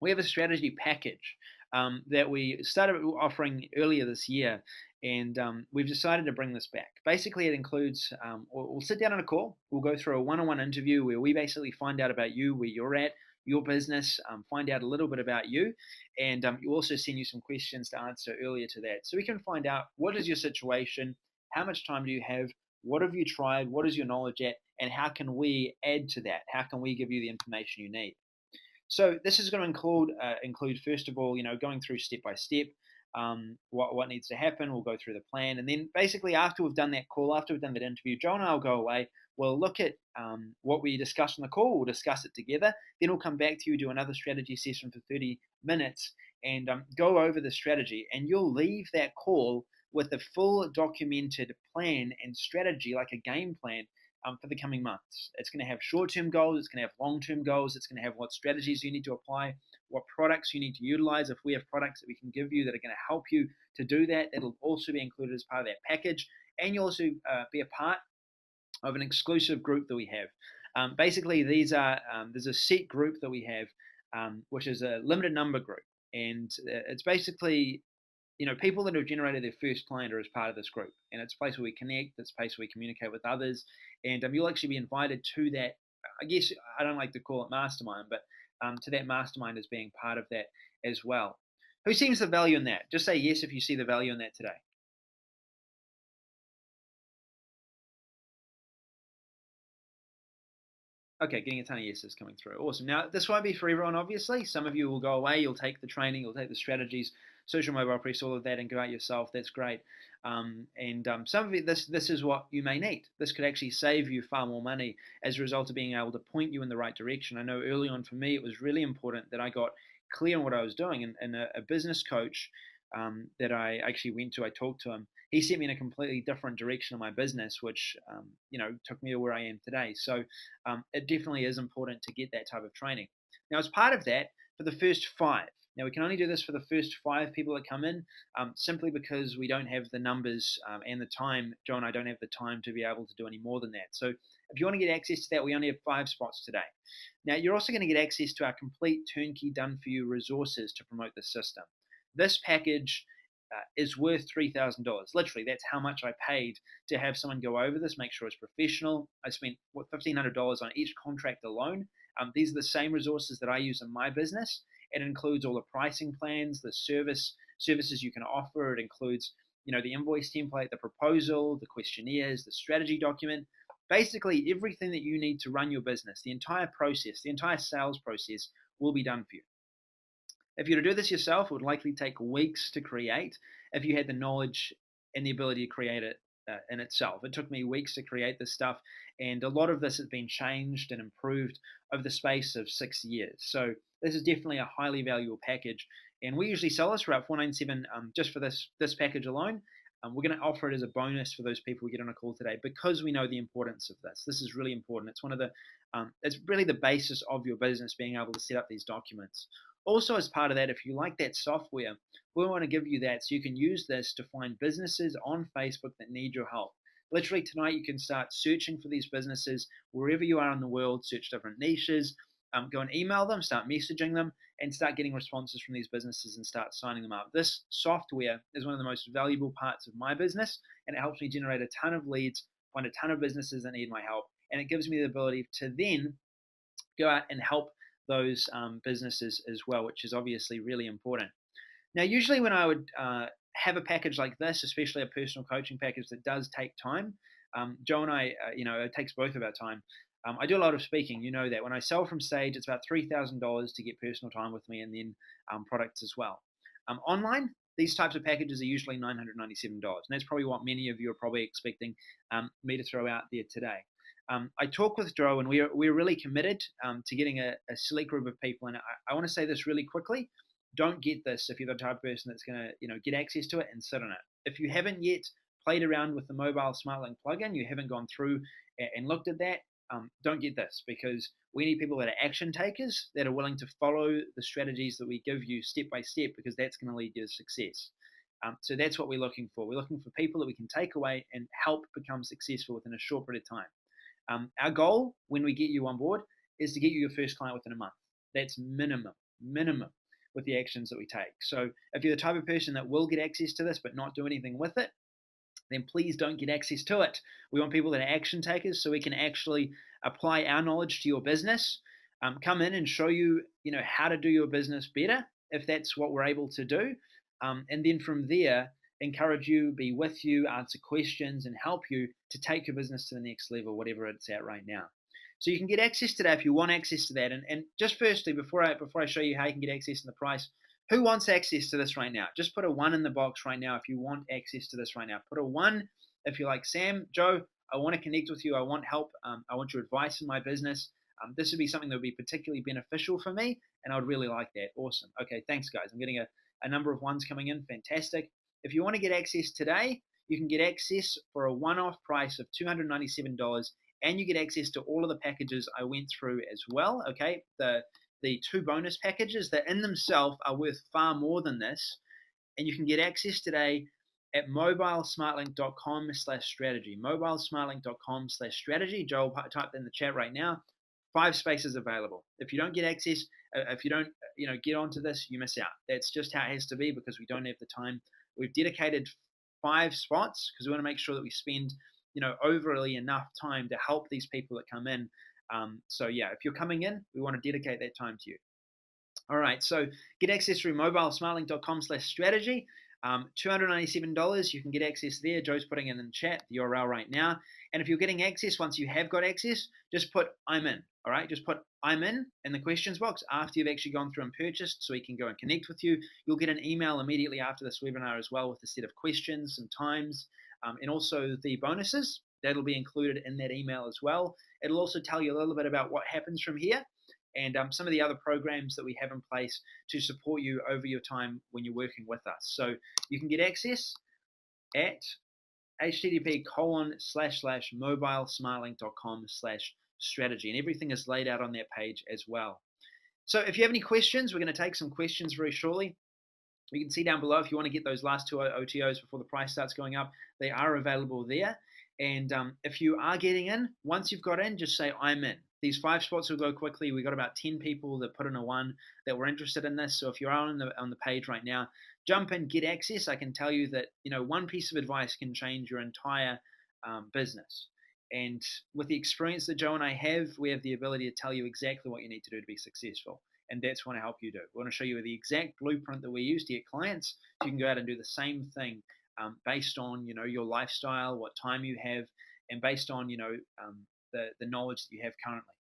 We have a strategy package that we started offering earlier this year, and we've decided to bring this back. Basically, it includes we'll sit down on a call, we'll go through a one-on-one interview where we basically find out about you, where you're at, your business, find out a little bit about you, and you also send you some questions to answer earlier to that. So we can find out what is your situation, how much time do you have, what have you tried, what is your knowledge at, and how can we add to that? How can we give you the information you need? So this is going to include first of all, going through step by step, what needs to happen. We'll go through the plan, and then basically after we've done that call, after we've done that interview, Joe and I will go away. We'll look at what we discussed on the call. We'll discuss it together. Then we'll come back to you, do another strategy session for 30 minutes, and go over the strategy. And you'll leave that call with a full documented plan and strategy, like a game plan for the coming months. It's going to have short-term goals, it's going to have long-term goals, it's going to have what strategies you need to apply, what products you need to utilize. If we have products that we can give you that are going to help you to do that, that'll also be included as part of that package. And you'll also be a part of an exclusive group that we have. Basically, there's a set group that we have, which is a limited number group, and it's basically people that have generated their first client are as part of this group, and it's a place where we connect, it's a place where we communicate with others, and you'll actually be invited to that. I guess I don't like to call it mastermind, but to that mastermind as being part of that as well. Who sees the value in that? Just say yes if you see the value in that today. Okay, getting a ton of yeses coming through. Awesome. Now, this won't be for everyone, obviously. Some of you will go away, you'll take the training, you'll take the strategies, social mobile press, all of that, and go out yourself. That's great. And some of it, this is what you may need. This could actually save you far more money as a result of being able to point you in the right direction. I know early on for me, it was really important that I got clear on what I was doing. And a business coach that I actually went to, I talked to him. He sent me in a completely different direction of my business, which took me to where I am today. So it definitely is important to get that type of training. Now, as part of that, for the first 5. Now, we can only do this for the first 5 people that come in, simply because we don't have the numbers and the time. Joe and I don't have the time to be able to do any more than that. So if you want to get access to that, we only have 5 spots today. Now, you're also going to get access to our complete turnkey done-for-you resources to promote the system. This package is worth $3,000. Literally, that's how much I paid to have someone go over this, make sure it's professional. I spent $1,500 on each contract alone. These are the same resources that I use in my business. It includes all the pricing plans, the services you can offer. It includes, the invoice template, the proposal, the questionnaires, the strategy document. Basically, everything that you need to run your business, the entire process, the entire sales process will be done for you. If you were to do this yourself, it would likely take weeks to create if you had the knowledge and the ability to create it in itself. It took me weeks to create this stuff, and a lot of this has been changed and improved over the space of 6 years. So this is definitely a highly valuable package, and we usually sell this for about $497 just for this package alone. We're going to offer it as a bonus for those people we get on a call today because we know the importance of this. This is really important. It's it's really the basis of your business, being able to set up these documents. Also, as part of that, if you like that software, we want to give you that so you can use this to find businesses on Facebook that need your help. Literally tonight, you can start searching for these businesses wherever you are in the world, search different niches, go and email them, start messaging them, and start getting responses from these businesses and start signing them up. This software is one of the most valuable parts of my business, and it helps me generate a ton of leads, find a ton of businesses that need my help, and it gives me the ability to then go out and help those businesses as well, which is obviously really important. Now, usually when I would have a package like this, especially a personal coaching package that does take time, Joe and I, it takes both of our time. I do a lot of speaking, you know that. When I sell from stage, it's about $3,000 to get personal time with me and then products as well. Online, these types of packages are usually $997, and that's probably what many of you are probably expecting me to throw out there today. I talk with Joe, and we're really committed to getting a select group of people. And I want to say this really quickly: don't get this if you're the type of person that's going to get access to it and sit on it. If you haven't yet played around with the mobile Smartlink plugin, you haven't gone through and looked at that, don't get this, because we need people that are action takers, that are willing to follow the strategies that we give you step by step, because that's going to lead you to success. So that's what we're looking for. We're looking for people that we can take away and help become successful within a short period of time. Our goal when we get you on board is to get you your first client within a month. That's minimum with the actions that we take. So if you're the type of person that will get access to this but not do anything with it, then please don't get access to it. We want people that are action takers so we can actually apply our knowledge to your business. come in and show you, how to do your business better, if that's what we're able to do. And then from there, encourage you, be with you, answer questions, and help you to take your business to the next level, whatever it's at right now. So you can get access to that if you want access to that. And just firstly, before I show you how you can get access and the price, who wants access to this right now? Just put a one in the box right now if you want access to this right now. Put a one if you're like, Sam, Joe, I want to connect with you. I want help. I want your advice in my business. This would be something that would be particularly beneficial for me, and I would really like that. Awesome. Okay, thanks, guys. I'm getting a number of ones coming in. Fantastic. If you want to get access today, you can get access for a one-off price of $297, and you get access to all of the packages I went through as well. Okay, the two bonus packages that in themselves are worth far more than this, and you can get access today at mobilesmartlink.com/strategy. Mobilesmartlink.com/strategy. Joel typed in the chat right now. 5 spaces available. If you don't get access, if you don't, get onto this, you miss out. That's just how it has to be because we don't have the time. We've dedicated 5 spots because we want to make sure that we spend, overly enough time to help these people that come in. So yeah, if you're coming in, we want to dedicate that time to you. All right, so get access through mobilesmartlink.com/strategy. $297, you can get access there. Joe's putting it in the chat, the URL right now. And if you're getting access, once you have got access, just put I'm in. All right, just put I'm in the questions box after you've actually gone through and purchased so we can go and connect with you. You'll get an email immediately after this webinar as well with a set of questions and times, and also the bonuses. That'll be included in that email as well. It'll also tell you a little bit about what happens from here and some of the other programs that we have in place to support you over your time when you're working with us. So you can get access at http://mobilesmartlink.com/strategy, and everything is laid out on that page as well. So if you have any questions, we're going to take some questions very shortly. You can see down below if you want to get those last 2 OTOs before the price starts going up, they are available there. And if you are getting in, once you've got in, just say I'm in. These 5 spots will go quickly. We got about 10 people that put in a 1 that were interested in this. So if you're on the page right now, jump in, get access. I can tell you that one piece of advice can change your entire business. And with the experience that Joe and I have, we have the ability to tell you exactly what you need to do to be successful. And that's what I want to help you do. We want to show you the exact blueprint that we use to get clients. So you can go out and do the same thing based on your lifestyle, what time you have, and based on the knowledge that you have currently.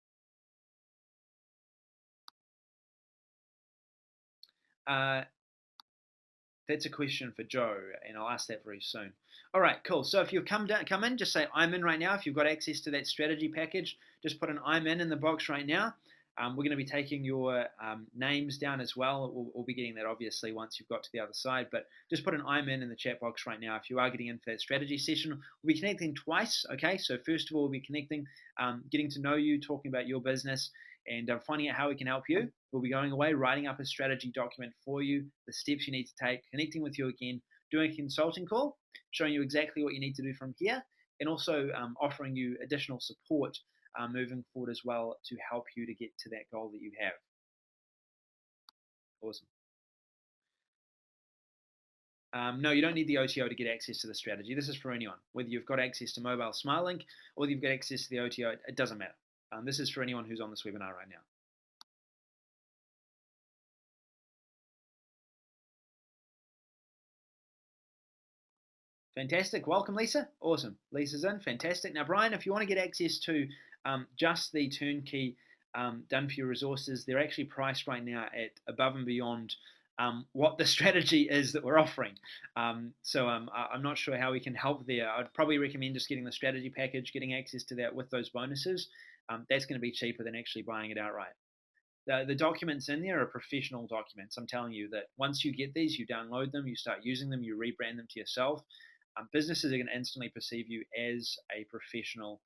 That's a question for Joe, and I'll ask that very soon. All right, cool. So if you come in, just say I'm in right now. If you've got access to that strategy package, just put an I'm in the box right now. We're going to be taking your names down as well. We'll be getting that obviously once you've got to the other side, but just put an I'm in the chat box right now. If you are getting in for that strategy session, we'll be connecting twice. Okay, so first of all, we'll be connecting, getting to know you, talking about your business, and finding out how we can help you. We'll be going away, writing up a strategy document for you, the steps you need to take, connecting with you again, doing a consulting call, showing you exactly what you need to do from here, and also offering you additional support moving forward as well to help you to get to that goal that you have. Awesome. No, you don't need the OTO to get access to the strategy. This is for anyone. Whether you've got access to Mobile Smartlink or whether you've got access to the OTO, it doesn't matter. This is for anyone who's on this webinar right now. Fantastic. Welcome, Lisa. Awesome. Lisa's in. Fantastic. Now, Brian, if you want to get access to just the turnkey done for your resources, they're actually priced right now at above and beyond what the strategy is that we're offering. So I'm not sure how we can help there. I'd probably recommend just getting the strategy package, getting access to that with those bonuses. That's going to be cheaper than actually buying it outright. The documents in there are professional documents. I'm telling you that once you get these, you download them, you start using them, you rebrand them to yourself. Businesses are going to instantly perceive you as a professional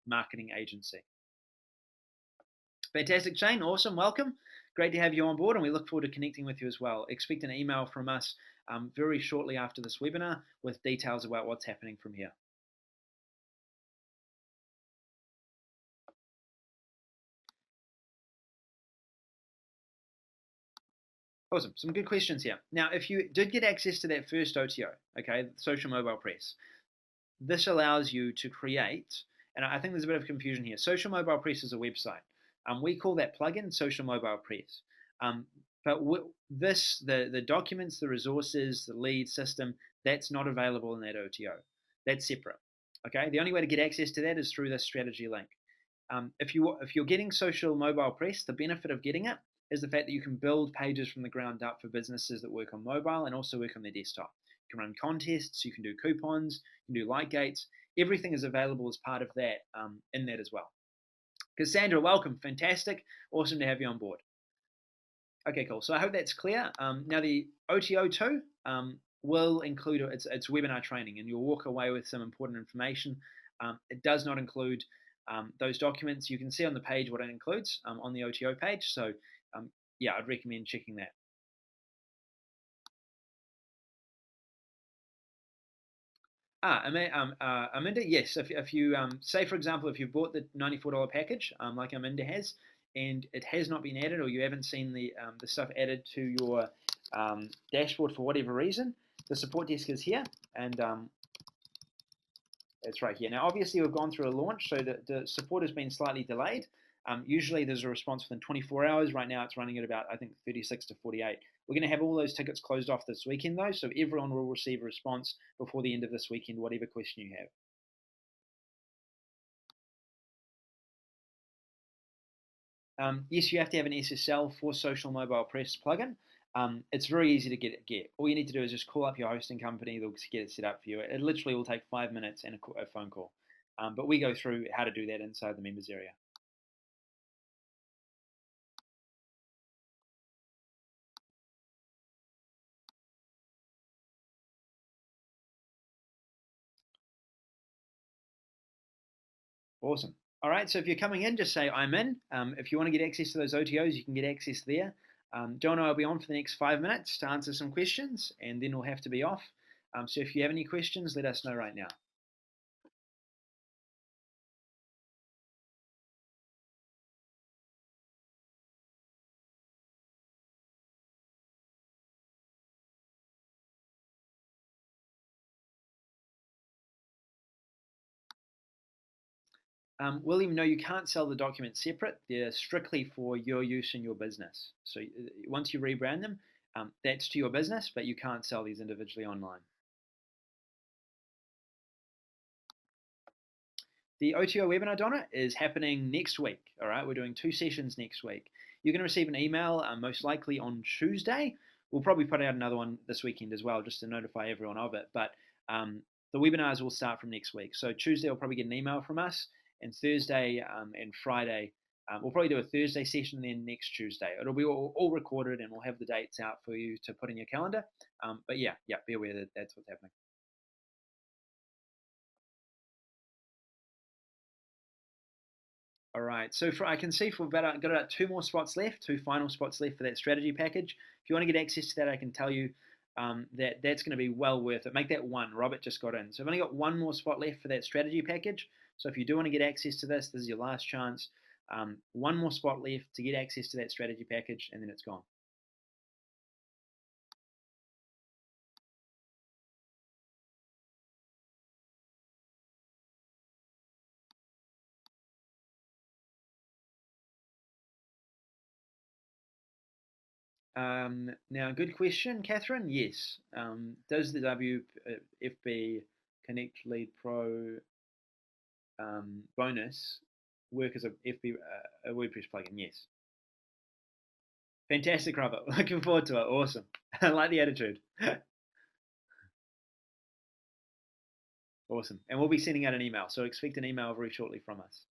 marketing agency. Fantastic, Shane. Awesome. Welcome. Great to have you on board, and we look forward to connecting with you as well. Expect an email from us very shortly after this webinar with details about what's happening from here. Awesome. Some good questions here. Now, if you did get access to that first OTO, okay, social mobile press, this allows you to create, and I think there's a bit of confusion here. Social mobile press is a website. We call that plugin Social Mobile Press. Um, but the documents, the resources, the lead system, that's not available in that OTO. That's separate. Okay, the only way to get access to that is through this strategy link. If you're getting Social Mobile Press, the benefit of getting it is the fact that you can build pages from the ground up for businesses that work on mobile and also work on their desktop. You can run contests, you can do coupons, you can do like gates. Everything is available as part of that in that as well. Cassandra, welcome. Fantastic. Awesome to have you on board. Okay, cool. So I hope that's clear. Now the OTO2 will include its webinar training, and you'll walk away with some important information. It does not include those documents. You can see on the page what it includes on the OTO page. So um, yeah, I'd recommend checking that. Aminda, yes. If you say, for example, if you've bought the $94 package, like Aminda has, and it has not been added, or you haven't seen the stuff added to your dashboard for whatever reason, the support desk is here, and it's right here. Now, obviously, we've gone through a launch, so the support has been slightly delayed. Usually, there's a response within 24 hours. Right now, it's running at about, I think, 36 to 48. We're going to have all those tickets closed off this weekend, though, so everyone will receive a response before the end of this weekend, whatever question you have. Yes, you have to have an SSL for Social Mobile Press plugin. It's very easy to get. All you need to do is just call up your hosting company. They'll get it set up for you. It literally will take 5 minutes and a phone call. But we go through how to do that inside the members area. Awesome. All right, so if you're coming in, just say I'm in. If you want to get access to those OTOs, you can get access there. Joe and I will be on for the next 5 minutes to answer some questions, and then we'll have to be off. So if you have any questions, let us know right now. William, no, you can't sell the documents separate. They're strictly for your use in your business. So once you rebrand them, that's to your business, but you can't sell these individually online. The OTO webinar, Donna, is happening next week. All right, we're doing 2 sessions next week. You're going to receive an email most likely on Tuesday. We'll probably put out another one this weekend as well, just to notify everyone of it. But the webinars will start from next week. So Tuesday, will probably get an email from us, and Thursday and Friday, we'll probably do a Thursday session, and then next Tuesday. It'll be all recorded, and we'll have the dates out for you to put in your calendar. But yeah, be aware that that's what's happening. All right, so I can see we've got about 2 more spots left, 2 final spots left for that strategy package. If you want to get access to that, I can tell you that that's going to be well worth it. Make that one. Robert just got in. So I've only got 1 more spot left for that strategy package. So if you do want to get access to this is your last chance. 1 more spot left to get access to that strategy package, and then it's gone. Now, good question, Catherine. Yes. Does the WFB Connect Lead Pro bonus work as a a WordPress plugin? Yes. Fantastic, Robert. Looking forward to it. Awesome. I like the attitude. Awesome. And we'll be sending out an email, so expect an email very shortly from us.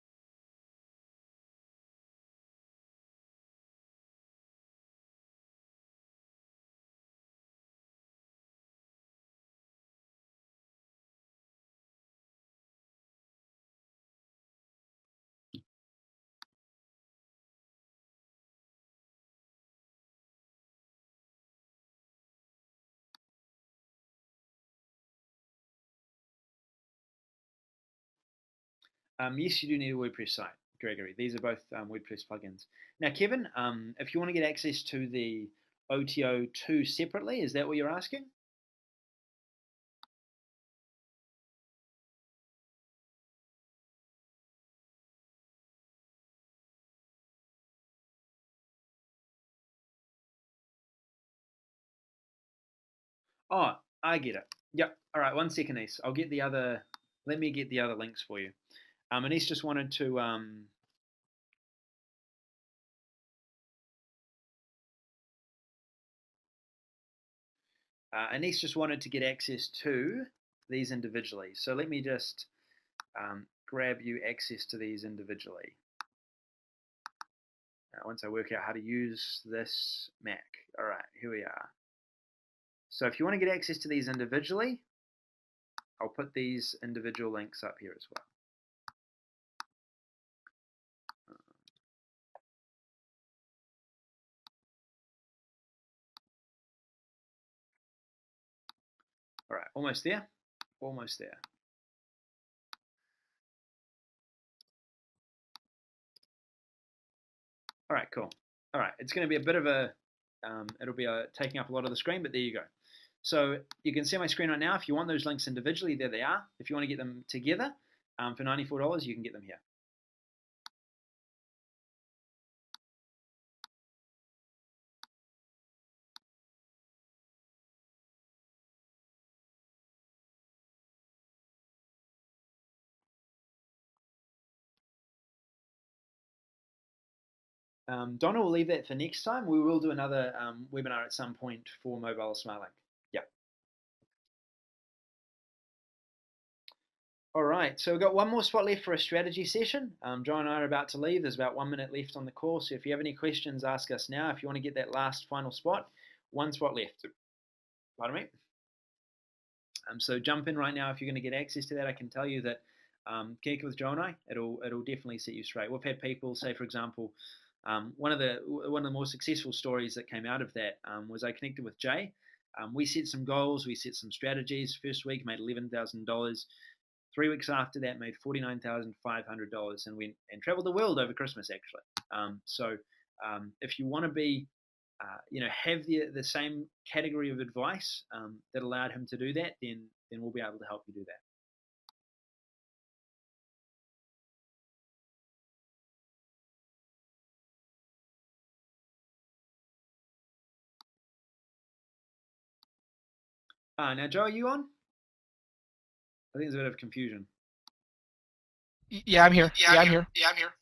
Yes, you do need a WordPress site, Gregory. These are both WordPress plugins. Now, Kevin, if you want to get access to the OTO2 separately, is that what you're asking? Oh, I get it. Yep. All right. 1 second, Ace. I'll get the other. Let me get the other links for you. Anise just wanted to. Anise just wanted to get access to these individually. So let me just grab you access to these individually. Once I work out how to use this Mac. All right, here we are. So if you want to get access to these individually, I'll put these individual links up here as well. All right, almost there. Almost there. All right, cool. All right, it's going to be a bit of a, it'll be taking up a lot of the screen, but there you go. So you can see my screen right now. If you want those links individually, there they are. If you want to get them together for $94, you can get them here. Donna will leave that for next time. We will do another webinar at some point for mobile Smartlink. Yeah. All right, so we've got one more spot left for a strategy session. John and I are about to leave. There's about 1 minute left on the call. So if you have any questions, ask us now. If you want to get that last final spot, one spot left. Pardon me. So jump in right now if you're going to get access to that. I can tell you that connect with Joe and I. It'll definitely set you straight. We've had people say, for example, one of the more successful stories that came out of that was I connected with Jay. We set some goals, we set some strategies. First week made $11,000. 3 weeks after that, made $49,500 and went and traveled the world over Christmas actually. If you want to be have the same category of advice that allowed him to do that, then we'll be able to help you do that. Now, Joe, are you on? I think there's a bit of confusion. Yeah, I'm here. Yeah, I'm here.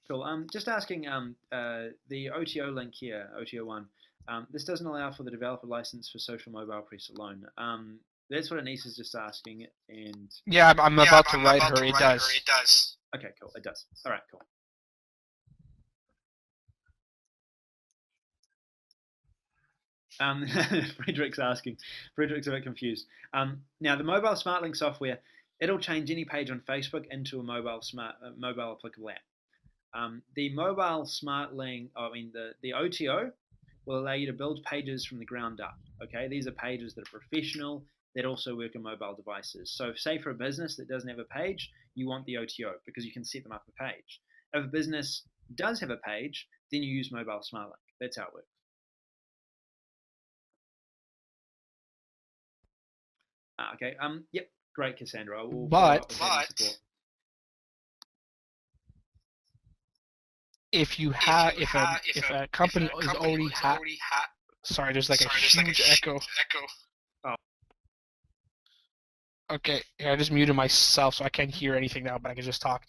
Cool. Just asking the OTO link here, OTO1. This doesn't allow for the developer license for social mobile press alone. That's what Anise is just asking. And yeah, I'm about to write her. It does. Okay, cool. It does. All right, cool. Frederick's asking. Frederick's a bit confused. Now, the mobile SmartLink software, it'll change any page on Facebook into a mobile applicable app. The mobile SmartLink, the OTO will allow you to build pages from the ground up. Okay, these are pages that are professional that also work on mobile devices. So, say for a business that doesn't have a page, you want the OTO because you can set them up a page. If a business does have a page, then you use mobile SmartLink. That's how it works. Okay. Yep. Great, Cassandra. But if you have, if a company is already sorry, there's like a huge echo. Oh. Okay, I just muted myself so I can't hear anything now, but I can just talk.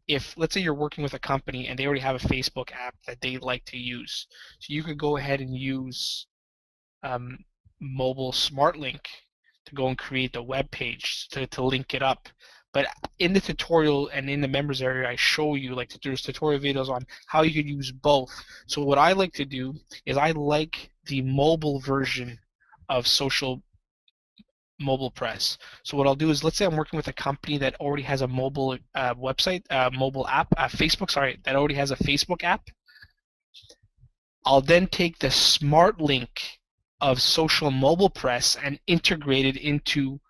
If let's say you're working with a company and they already have a Facebook app that they like to use, so you could go ahead and use mobile Smartlink to go and create the web page to link it up. But in the tutorial and in the members area, I show you, like, there's tutorial videos on how you could use both. So what I like to do is I like the mobile version of social mobile press. So what I'll do is, let's say I'm working with a company that already has a mobile website, mobile app, Facebook, sorry, that already has a Facebook app. I'll then take the smart link of social mobile press and integrate it into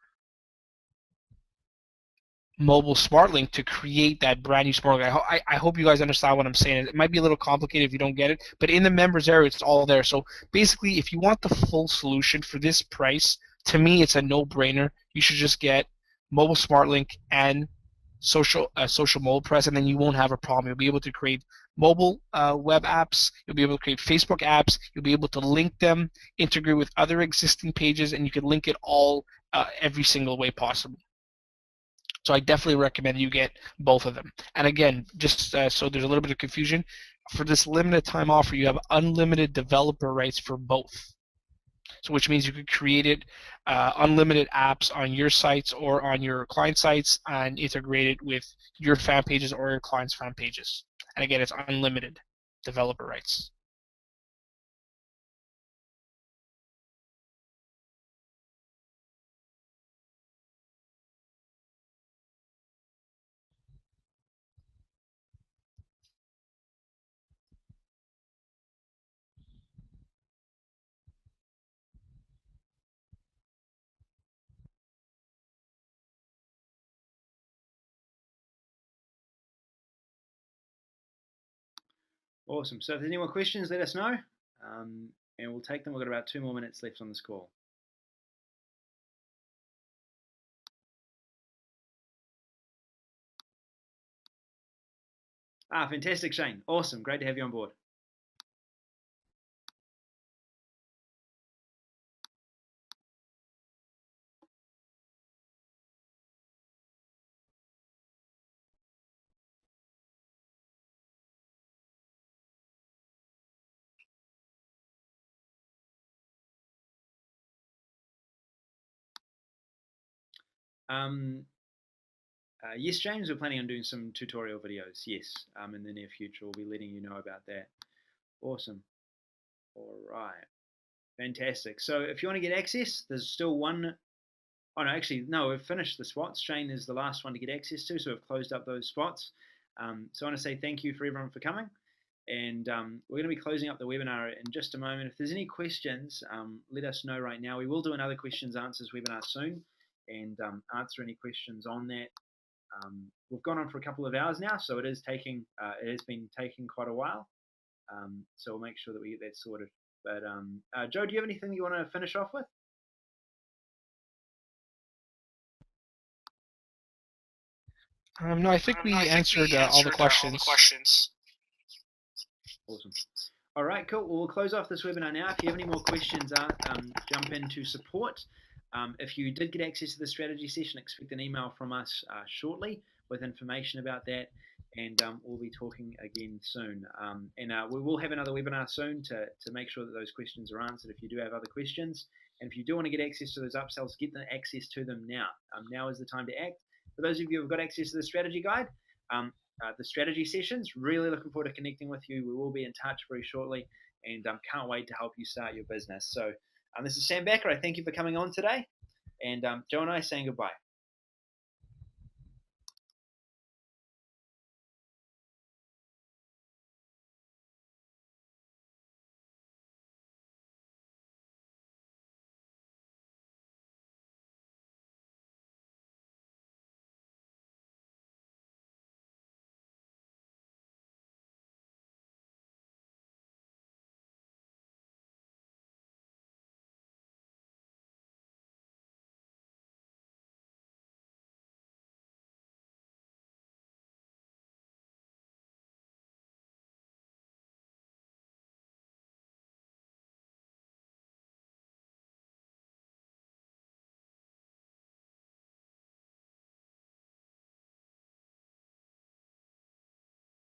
mobile SmartLink to create that brand new SmartLink. I hope you guys understand what I'm saying. It might be a little complicated if you don't get it, but in the members area, it's all there. So basically, if you want the full solution for this price, to me, it's a no-brainer. You should just get mobile SmartLink and social mobile press, and then you won't have a problem. You'll be able to create mobile web apps. You'll be able to create Facebook apps. You'll be able to link them, integrate with other existing pages, and you can link it all every single way possible. So I definitely recommend you get both of them. And again, just so there's a little bit of confusion, for this limited time offer, you have unlimited developer rights for both. So which means you could create it unlimited apps on your sites or on your client sites and integrate it with your fan pages or your client's fan pages. And again, it's unlimited developer rights. Awesome. So if there's any more questions, let us know, and we'll take them. We've got about 2 more minutes left on this call. Fantastic, Shane. Awesome. Great to have you on board. Um, yes, James, we're planning on doing some tutorial videos. Yes, in the near future, we'll be letting you know about that. Awesome. All right. Fantastic. So if you want to get access, there's still one. Oh, no, actually, no, we've finished the spots. Shane is the last one to get access to, so we've closed up those spots. So I want to say thank you for everyone for coming. And we're going to be closing up the webinar in just a moment. If there's any questions, let us know right now. We will do another questions answers webinar soon and answer any questions on that. We've gone on for a couple of hours now, so it has been taking quite a while. So we'll make sure that we get that sorted. But Joe, do you have anything you want to finish off with? No, I think we answered all the questions. Awesome. All right, cool. Well, we'll close off this webinar now. If you have any more questions, jump into support. If you did get access to the strategy session, expect an email from us shortly with information about that, and we'll be talking again soon. And we will have another webinar soon to make sure that those questions are answered if you do have other questions. And if you do want to get access to those upsells, get the access to them now. Now is the time to act. For those of you who have got access to the strategy guide, the strategy sessions. Really looking forward to connecting with you. We will be in touch very shortly, and can't wait to help you start your business. So this is Sam Becker. I thank you for coming on today, and Joe and I saying goodbye.